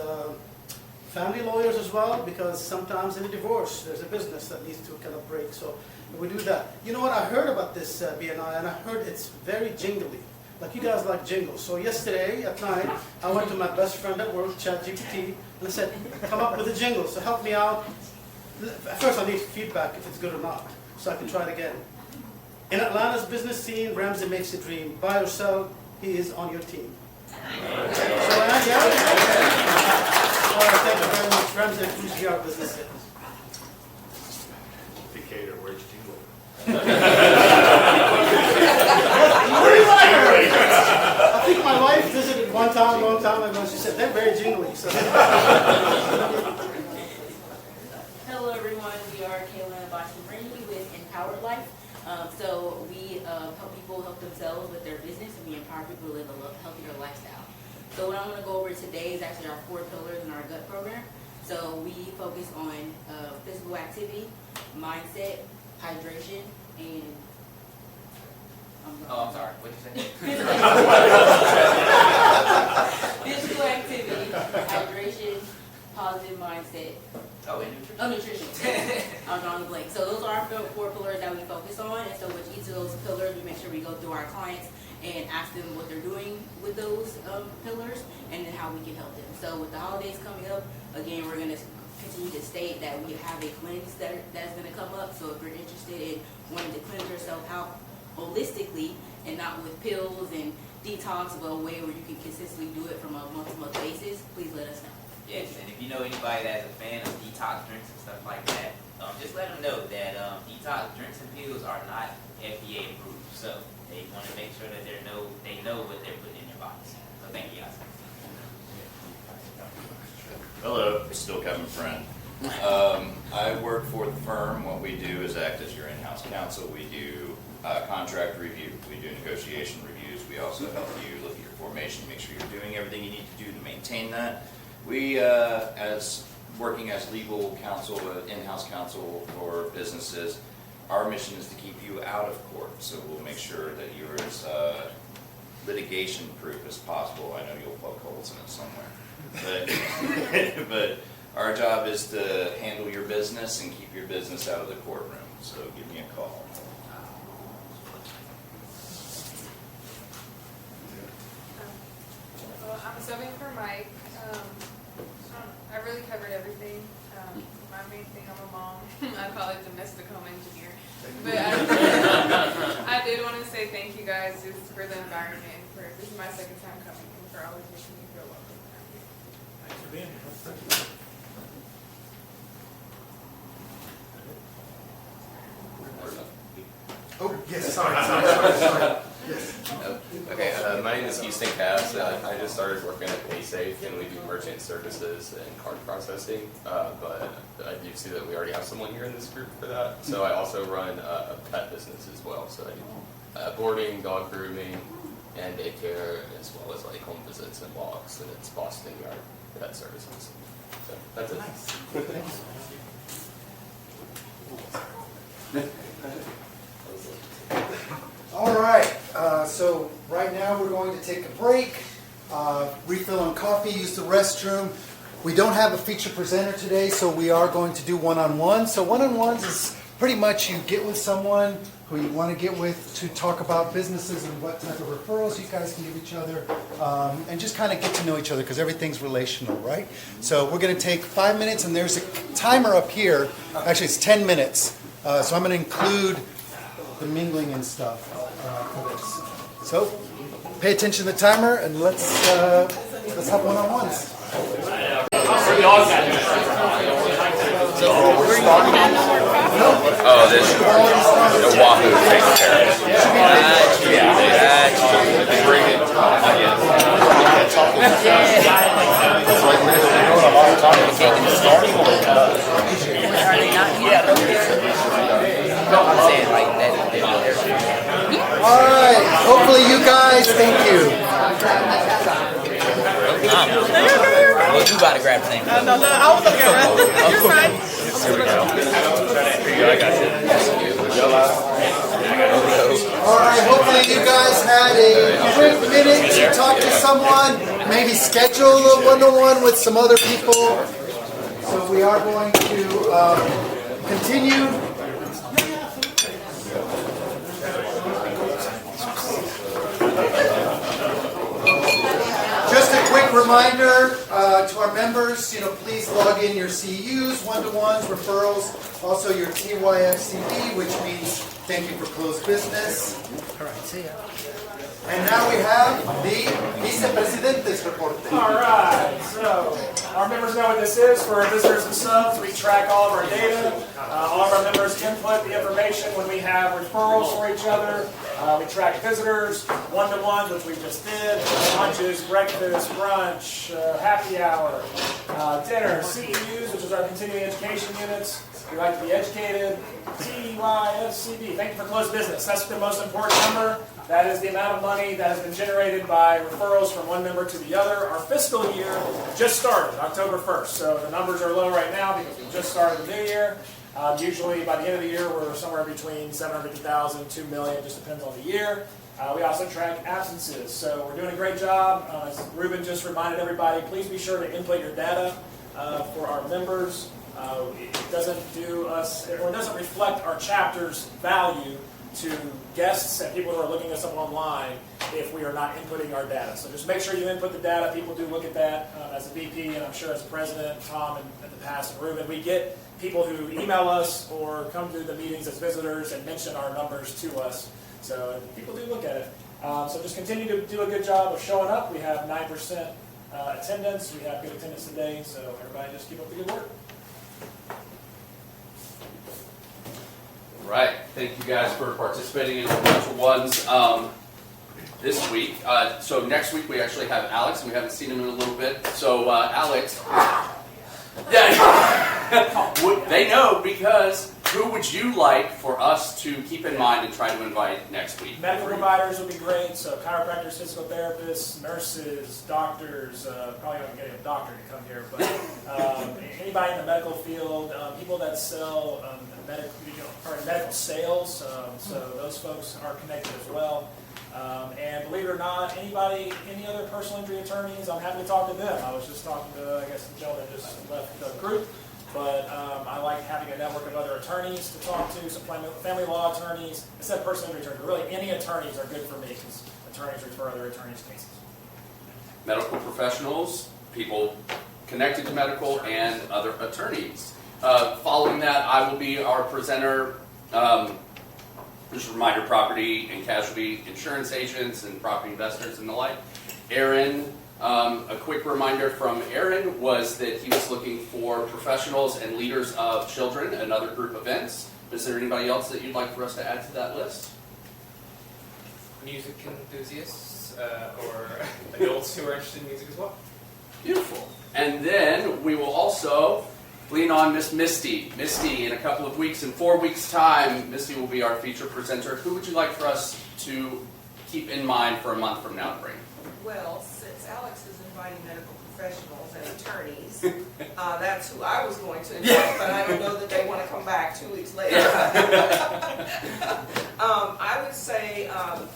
family lawyers as well, because sometimes in a divorce there's a business that needs to kind of break. So we do that. You know what? I heard about this BNI, and I heard it's very jingly. like you guys like jingles. So yesterday at night, I went to my best friend at work, ChatGPT, and I said, come up with a jingle, so help me out. At first I need feedback if it's good or not, so I can try it again. In Atlanta's business scene, Ramsey makes a dream. Buy or sell, he is on your team. So, thank you very much, Ramsey, FGR Business Sales. Decatur, where's Jingle? I think my wife visited one time, a long time ago, and she said, they're very jingly. So. Hello everyone, we are Kayla and Boston Rainey with Empowered Life. So we help people help themselves with their business, and we empower people to live a healthier lifestyle. So what I'm going to go over today is actually our 4 pillars in our gut program. So we focus on physical activity, mindset, hydration, and I'm sorry, what did you say? Physical activity, hydration, positive mindset. Oh, and nutrition. Oh, nutrition. I'm drawing a blank. So those are our 4 pillars that we focus on. And so with each of those pillars, we make sure we go through our clients and ask them what they're doing with those pillars and then how we can help them. So with the holidays coming up, again, we're going to continue to state that we have a cleanse that's going to come up. So if you're interested in wanting to cleanse yourself out holistically and not with pills and detox, but a way where you can consistently do it from a month-to-month basis, please let us know. Yes, and if you know anybody that's a fan of detox drinks and stuff like that, just let them know that detox drinks and pills are not FDA approved. So they want to make sure that they know what they're putting in their bodies. So thank you guys. Hello, still Kevin Friend. I work for the firm. What we do is act as your in-house counsel. We do contract review. We do negotiation reviews. We also help you look at your formation, make sure you're doing everything you need to do to maintain that. We, as working as legal counsel, in-house counsel for businesses, our mission is to keep you out of court. So we'll make sure that you're as litigation-proof as possible. I know you'll poke holes in it somewhere. But our job is to handle your business and keep your business out of the courtroom. So give me a call. Well, I'm subbing for Mike. I really covered everything. My main thing, I'm a mom. I call it domestic home engineer. But I did want to say thank you guys just for the environment. This is my second time coming, and for always making me feel welcome. Thanks for being here. Oh, yes, sorry. Yes. Okay, my name is Houston Cass. I just started working at PaySafe, and we do merchant services and card processing. But I do see that we already have someone here in this group for that. So I also run a pet business as well. So I do boarding, dog grooming, and daycare, as well as like home visits and walks. And it's Boston Yard Pet Services. So that's it. Nice. All right, so right now we're going to take a break, refill on coffee, use the restroom. We don't have a feature presenter today, so we are going to do one-on-one. So one-on-ones is pretty much you get with someone who you want to get with to talk about businesses and what type of referrals you guys can give each other, and just kind of get to know each other because everything's relational, right? So we're going to take 5 minutes, and there's a timer up here. Actually, it's 10 minutes. So I'm going to include the mingling and stuff for this. So pay attention to the timer, and let's have one-on-ones. Oh, this Wahoo takes care of it. All right, hopefully you guys, thank you. Well, you about to grab the thing. No, I was looking at it. You're fine. Here we go. I got you. All right, hopefully you guys had a quick minute to talk to someone, maybe schedule a one-on-one with some other people. So we are going to continue. reminder to our members, please log in your CUs, one-to-ones, referrals, also your TYFCB, which means thank you for closed business. All right, see ya. And now we have the Vicepresidente's report. All right, so our members know what this is. For our visitors and subs, we track all of our data. All of our members input the information when we have referrals for each other. We track visitors, one-to-ones, which we just did, lunches, breakfast, brunch, happy hour, dinner, CEUs, which is our continuing education units. We like to be educated. TYFCB, thank you for closed business. That's the most important number. That is the amount of money that has been generated by referrals from one member to the other. Our fiscal year just started, October 1st. So the numbers are low right now because we just started the new year. Usually by the end of the year, we're somewhere between 750,000, 2 million, just depends on the year. We also track absences. So we're doing a great job. As Ruben just reminded everybody, please be sure to input your data for our members. It doesn't do us, or it doesn't reflect our chapter's value to guests and people who are looking us up online if we are not inputting our data. So just make sure you input the data. People do look at that as a VP, and I'm sure as a president, Tom, and in the past, and Ruben, we get people who email us or come to the meetings as visitors and mention our numbers to us. So people do look at it. So just continue to do a good job of showing up. We have 9% attendance. We have good attendance today, so everybody just keep up the good work. Right. Thank you guys for participating in the one-to-ones this week. So next week we actually have Alex, and we haven't seen him in a little bit. So Alex, yeah, they know, because who would you like for us to keep in mind and try to invite next week? Medical providers would be great. So chiropractors, physical therapists, nurses, doctors. Probably not getting a doctor to come here, but anybody in the medical field, people that sell medical sales. So those folks are connected as well. And believe it or not, any other personal injury attorneys, I'm happy to talk to them. I was just talking to, I guess, the gentleman that just left the group. But I like having a network of other attorneys to talk to, some family law attorneys. I said personal injury attorneys, but really any attorneys are good for me because attorneys refer other attorneys' cases. Medical professionals, people connected to medical, and other attorneys. Following that, I will be our presenter. Just a reminder, property and casualty insurance agents and property investors and the like. Aaron, a quick reminder from Aaron was that he was looking for professionals and leaders of children and other group events. Is there anybody else that you'd like for us to add to that list? Music enthusiasts or adults who are interested in music as well. Beautiful. And then we will also lean on Miss Misty. Misty, in a couple of weeks, in 4 weeks' time, Misty will be our feature presenter. Who would you like for us to keep in mind for a month from now to bring? Well, since Alex is inviting medical professionals and attorneys, that's who I was going to invite, but I don't know that they want to come back 2 weeks later. I would say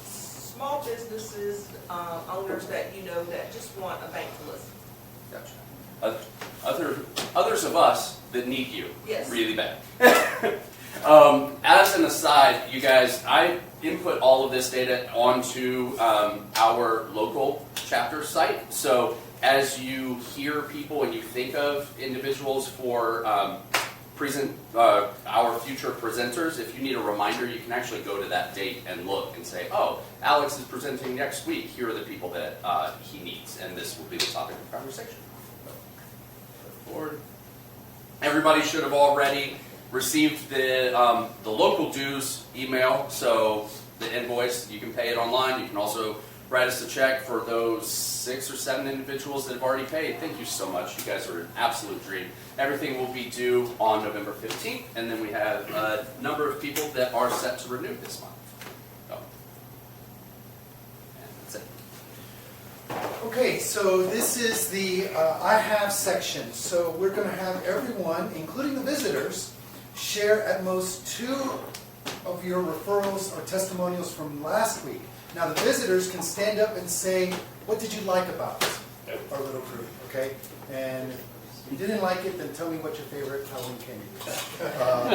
small businesses, owners that that just want a bank to listen. Gotcha. Others of us that need you really bad. As an aside, you guys, I input all of this data onto our local chapter site. So as you hear people and you think of individuals for our future presenters, if you need a reminder, you can actually go to that date and look and say, oh, Alex is presenting next week. Here are the people that he needs, and this will be the topic of conversation. Everybody should have already received the local dues email, so the invoice, you can pay it online. You can also write us a check for those 6 or 7 individuals that have already paid. Thank you so much. You guys are an absolute dream. Everything will be due on November 15th, and then we have a number of people that are set to renew this month. So, and that's it. Okay, so this is the I Have section. So we're going to have everyone, including the visitors, share at most 2 of your referrals or testimonials from last week. Now the visitors can stand up and say, what did you like about our little group, okay? And if you didn't like it, then tell me what your favorite Halloween candy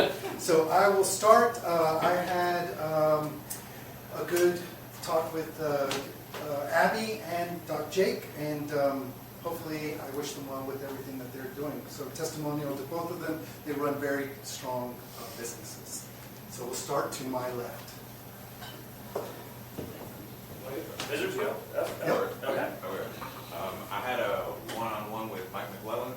is. So I will start. I had a good talk with Abby and Doc Jake, and hopefully I wish them well with everything that they're doing. So testimonial to both of them. They run very strong businesses. So we'll start to my left. Visitors go? Yep. Okay. I had a one-on-one with Mike McClellan,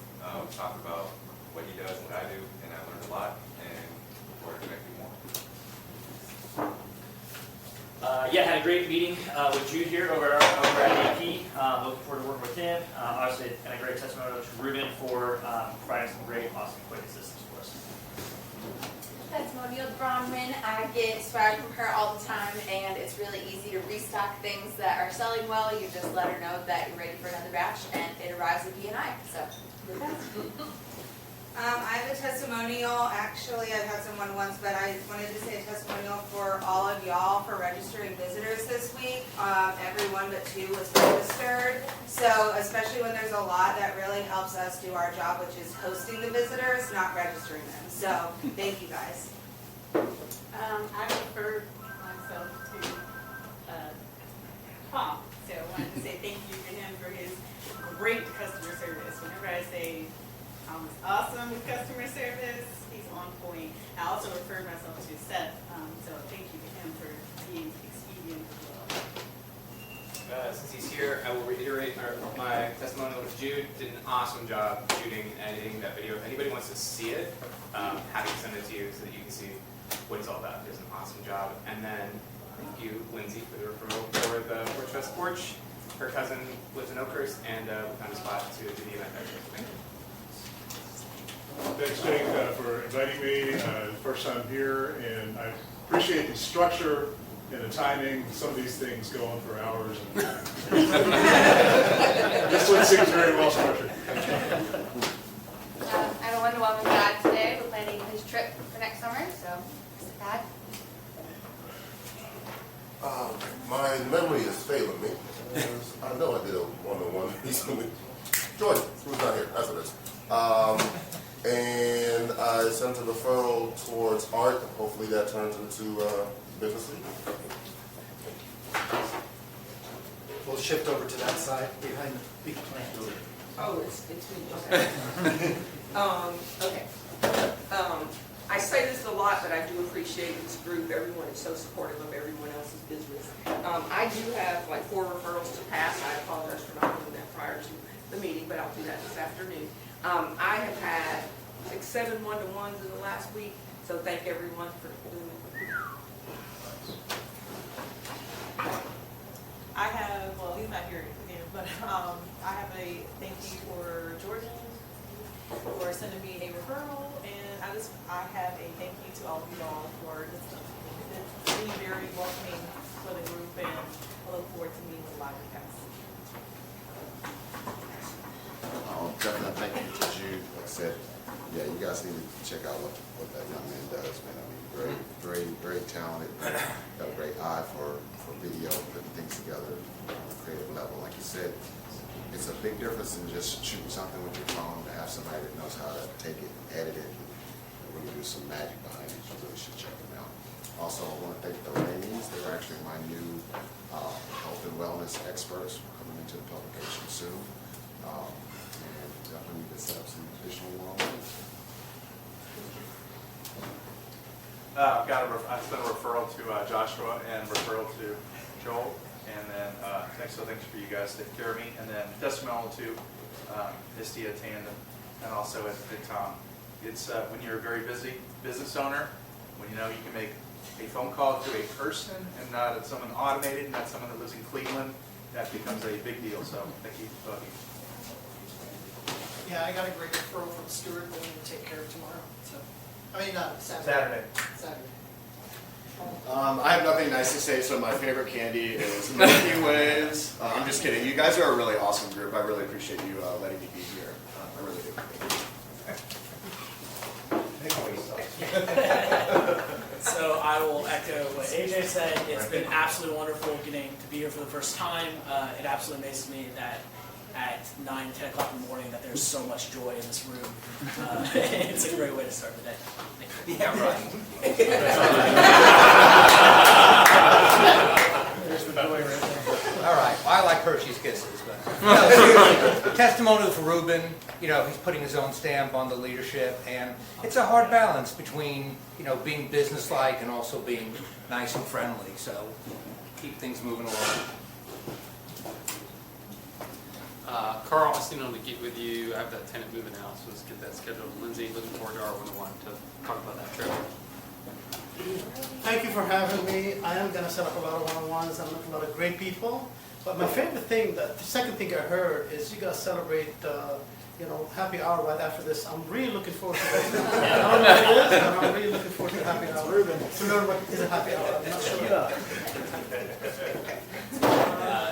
talk about what he does, what I do, and I learned a lot, and look forward to connecting more. Yeah, had a great meeting with Jude here over at AP. Looking forward to working with him. Obviously, and a great testimonial to Ruben for providing some great, awesome, quick assistance for us. Testimonial Bronwyn. I get inspired from her all the time, and it's really easy to restock things that are selling well. You just let her know that you're ready for another batch, and it arrives at BNI. So, I have a testimonial. Actually, I've had some one-on-ones, but I wanted to say a testimonial for all of y'all for registering visitors this week. Everyone but 2 was registered. So, especially when there's a lot, that really helps us do our job, which is hosting the visitors, not registering them. So, thank you guys. I referred myself to Tom, so I wanted to say thank you to him for his great customer service. Whenever I say Tom is awesome with customer service, he's on point. I also referred myself to Seth, so thank you to him for being expedient as well. Since he's here, I will reiterate my testimonial with Jude. Did an awesome job shooting and editing that video. If anybody wants to see it, happy to send it to you so that you can see what it's all about. He does an awesome job. And then thank you, Lindsay, for the referral for the Porch Fest Porch. Her cousin lives in Oakhurst, and we found a spot to do the event there. Thank you. Thanks, Jake, for inviting me. First time here, and I appreciate the structure and the timing. Some of these things go on for hours. This one seems very well structured. I want to welcome Dad today. We're planning his trip for next summer. So, Dad. My memory is failing me. I know I did a one-on-one recently. Jordan, who's not here? That's what it is. And I sent a referral towards art. Hopefully that turns into business league. We'll shift over to that side behind the big plant. Oh, it's me. Okay. I say this a lot, but I do appreciate this group. Everyone is so supportive of everyone else's business. I do have like 4 referrals to pass. I apologize for not doing that prior to the meeting, but I'll do that this afternoon. I have had like 7 one-to-ones in the last week, so thank everyone for doing it. I have, well, he's not here again, but I have a thank you for Jordan for sending me a referral, and I have a thank you to all of you all for just being very welcoming for the group, and I look forward to meeting with a lot of you guys. Definitely thank you to Jude. Like I said, yeah, you guys need to check out what that young man does, man. I mean, very talented. Got a great eye for video, putting things together on a creative level. Like you said, it's a big difference in just shooting something with your phone to have somebody that knows how to take it, edit it, and really do some magic behind it. You really should check them out. Also, I want to thank the Rainies. They're actually my new health and wellness experts. We're coming into the publication soon. And definitely need to set up some additional one-on-ones. I sent a referral to Joshua and referral to Joel, and then thanks for you guys taking care of me, and then testimonial to Misty at Tandem, and also at Tom. It's when you're a very busy business owner, when you know you can make a phone call to a person and not someone automated, not someone that lives in Cleveland, that becomes a big deal. So thank you both. Yeah, I got a great referral from Stuart that I'm going to take care of tomorrow. So, I mean, Saturday. I have nothing nice to say, so my favorite candy is Milky Ways. I'm just kidding. You guys are a really awesome group. I really appreciate you letting me be here. I really do. So I will echo what AJ said. It's been absolutely wonderful getting to be here for the first time. It absolutely amazes me that at 9, 10 o'clock in the morning that there's so much joy in this room. It's a great way to start the day. Yeah, right. There's the joy right there. All right. Well, I like Hershey's Kisses, but. Testimonial for Ruben. He's putting his own stamp on the leadership, and it's a hard balance between, being businesslike and also being nice and friendly. So keep things moving along. Carl, I seen on to get with you. I have that tenant moving out, so let's get that scheduled. Lindsay, looking forward to our one-on-one to talk about that trip. Thank you for having me. I am going to set up a lot of one-on-ones. I met a lot of great people. But my favorite thing, the second thing I heard is you guys celebrate, happy hour right after this. I'm really looking forward to that. I don't know what it is, but I'm really looking forward to happy hour. To learn what is a happy hour. I'm not sure.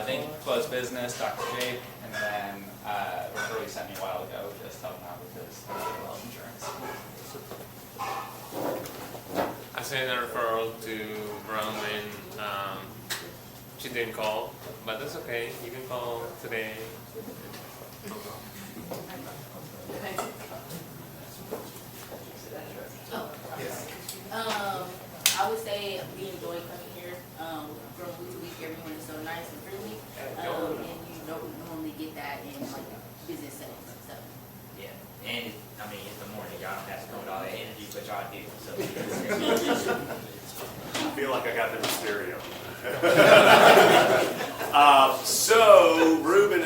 Thank you for Closed Business, Dr. Jake, and then Roberto sent me a while ago just helping out with his health insurance. I sent a referral to Bronwyn. She didn't call, but that's okay. You can call today. I would say we enjoy coming here. From week to week, everyone is so nice and friendly, and you don't normally get that in like business settings. So. Yeah, and it's the morning. Y'all don't have to come with all that energy, but y'all do. So. I feel like I got the stereo. So, Ruben,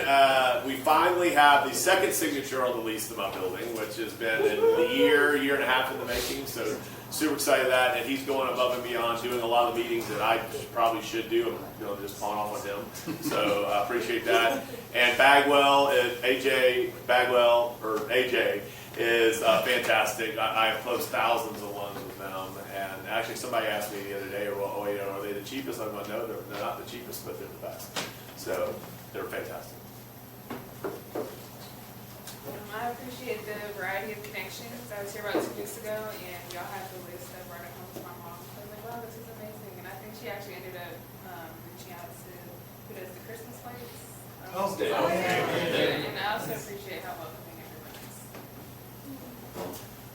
we finally have the second signature on the lease to my building, which has been a year and a half in the making. So, super excited that, and he's going above and beyond, doing a lot of meetings that I probably should do. I'm just pawing off with him. So, I appreciate that. And AJ is fantastic. I have closed thousands of loans with them. And actually, somebody asked me the other day, well, are they the cheapest? I'm going, no, they're not the cheapest, but they're the best. So they're fantastic. I appreciate the variety of connections. I was here about 2 weeks ago, and y'all had the list that brought it home to my mom. I was like, wow, this is amazing. And I think she actually ended up reaching out to who does the Christmas lights. And I also appreciate how welcoming everyone is.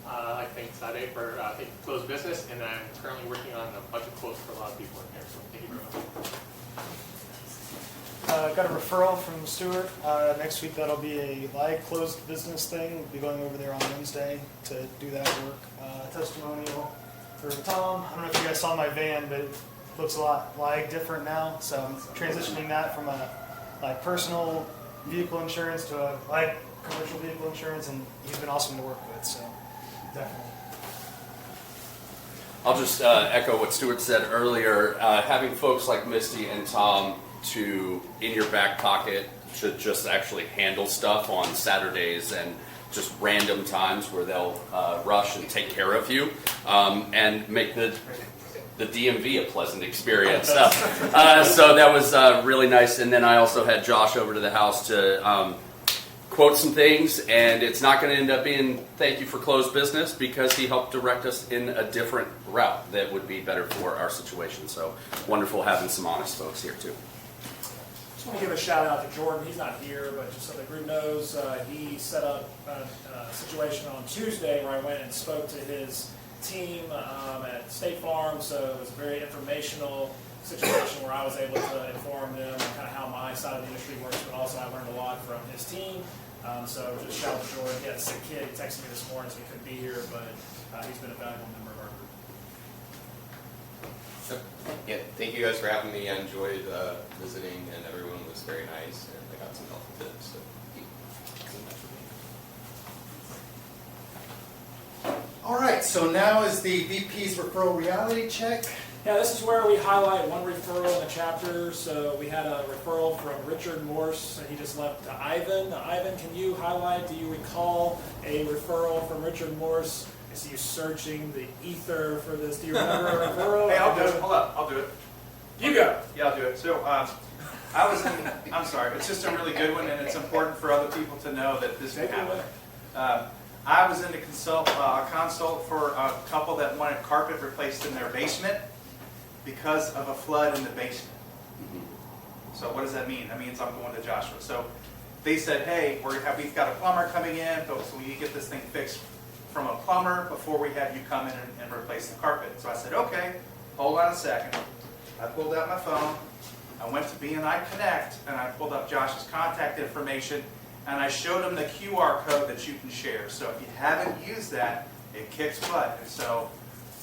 I thank Sade for Closed Business, and I'm currently working on a budget quotes for a lot of people in here, so thank you very much. Got a referral from Stuart. Next week that'll be a live closed business thing. We'll be going over there on Wednesday to do that work. Testimonial for Tom. I don't know if you guys saw my van, but it looks a lot different now. So I'm transitioning that from a personal vehicle insurance to a commercial vehicle insurance, and he's been awesome to work with. So definitely. I'll just echo what Stuart said earlier. Having folks like Misty and Tom in your back pocket to just actually handle stuff on Saturdays and just random times where they'll rush and take care of you and make the DMV a pleasant experience. So that was really nice. And then I also had Josh over to the house to quote some things, and it's not going to end up being thank you for closed business because he helped direct us in a different route that would be better for our situation. So wonderful having some honest folks here too. I want to give a shout out to Jordan. He's not here, but just so the group knows, he set up a situation on Tuesday where I went and spoke to his team at State Farm. So it was a very informational situation where I was able to inform them on kind of how my side of the industry works, but also I learned a lot from his team. So just shout out to Jordan. He had a sick kid. He texted me this morning, so he couldn't be here, but he's been a valuable member of our group. Yeah, thank you guys for having me. I enjoyed visiting, and everyone was very nice, and I got some helpful tips. So All right, so now is the VP's referral reality check. Yeah, this is where we highlight one referral in the chapter. So we had a referral from Richard Morse. He just left to Ivan. Ivan, can you highlight, do you recall a referral from Richard Morse? I see you searching the ether for this. Do you remember a referral? Hey, I'll do it. Hold up, I'll do it. You go. Yeah, I'll do it. So I was in, I'm sorry, it's just a really good one, and it's important for other people to know that this can happen. I was in a consult for a couple that wanted carpet replaced in their basement because of a flood in the basement. So what does that mean? That means I'm going to Joshua. So they said, hey, we've got a plumber coming in, so we need to get this thing fixed from a plumber before we have you come in and replace the carpet. So I said, okay, hold on a second. I pulled out my phone, I went to BNI Connect and I pulled up Josh's contact information and I showed him the QR code that you can share. So if you haven't used that, it kicks butt. And so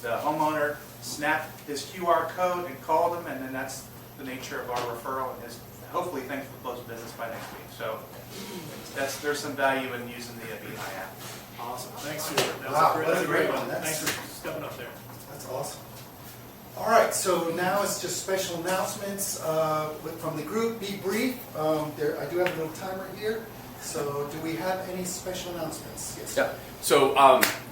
the homeowner snapped his QR code and called him, and then that's the nature of our referral, and his hopefully things will close business by next week. So there's some value in using the BNI app. Awesome. Thanks, Stuart. Wow, what a great one. Thanks for stepping up there. That's awesome. All right, so now it's just special announcements from the group. Be brief. I do have a little timer here. So do we have any special announcements? Yes. Yeah. So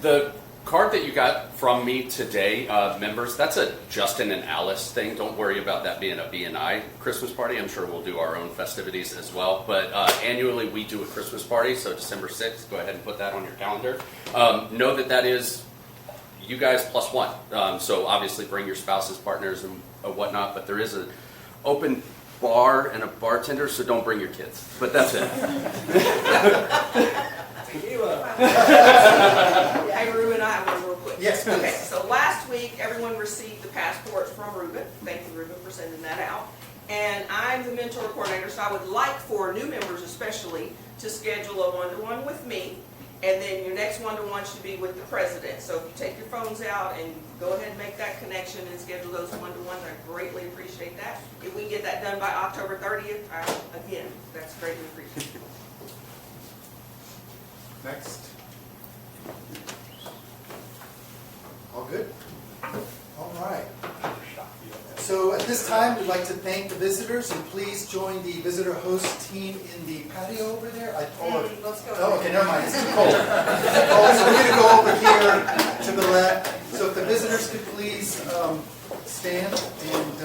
the card that you got from me today, members, that's a Justin and Alice thing. Don't worry about that being a BNI Christmas party. I'm sure we'll do our own festivities as well. But annually we do a Christmas party, so December 6th, go ahead and put that on your calendar. Know that is you guys plus one. So obviously bring your spouses, partners, and whatnot, but there is an open bar and a bartender, so don't bring your kids. But that's it. Hey, Ruben, I have one real quick. Yes, please. Okay, so last week, everyone received the passports from Ruben. Thank you, Ruben, for sending that out. And I'm the mentor coordinator, so I would like for new members especially to schedule a one-to-one with me. And then your next one-to-one should be with the president. So if you take your phones out and go ahead and make that connection and schedule those one-to-ones, I greatly appreciate that. If we can get that done by October 30th, again, that's greatly appreciated. Next. All good? All right. So at this time, we'd like to thank the visitors, and please join the visitor host team in the patio over there. Let's go. Oh, okay, never mind. It's too cold. So we're going to go over here to the left. So if the visitors could please stand and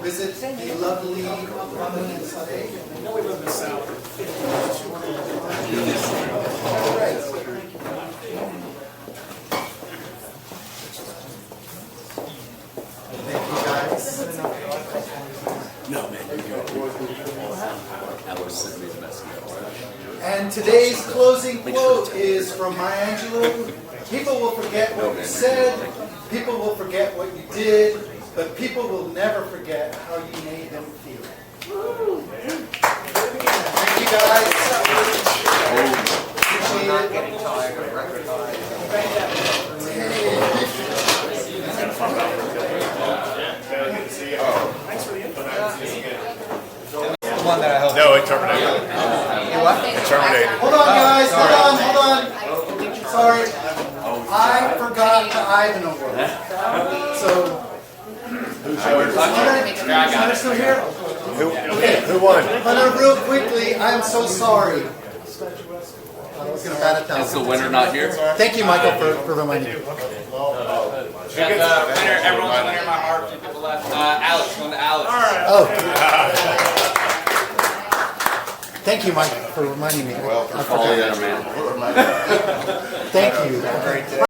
visit the lovely Ramen and Sade. I know we live in the South. All right. Thank you, guys. No, man, you're good. Alice sent me the message. And today's closing quote is from Maya Angelou. People will forget what you said, people will forget what you did, but people will never forget how you made them feel. Thank you, guys. Appreciate it. Getting tired of record high. Thanks for the input. One that I hope. No, it terminated. You what? It terminated. Hold on, guys. Hold on. Sorry. I forgot the Ivanhoe word. So, Hunter still here? Who won? Hunter, real quickly, I'm so sorry. I was going to bat it down. Is the winner not here? Thank you, Michael, for reminding me. Everyone's the winner in my heart. Few people left. Alex, going to Alex. Oh. Thank you, Mike, for reminding me. Well, for calling in, man. Thank you.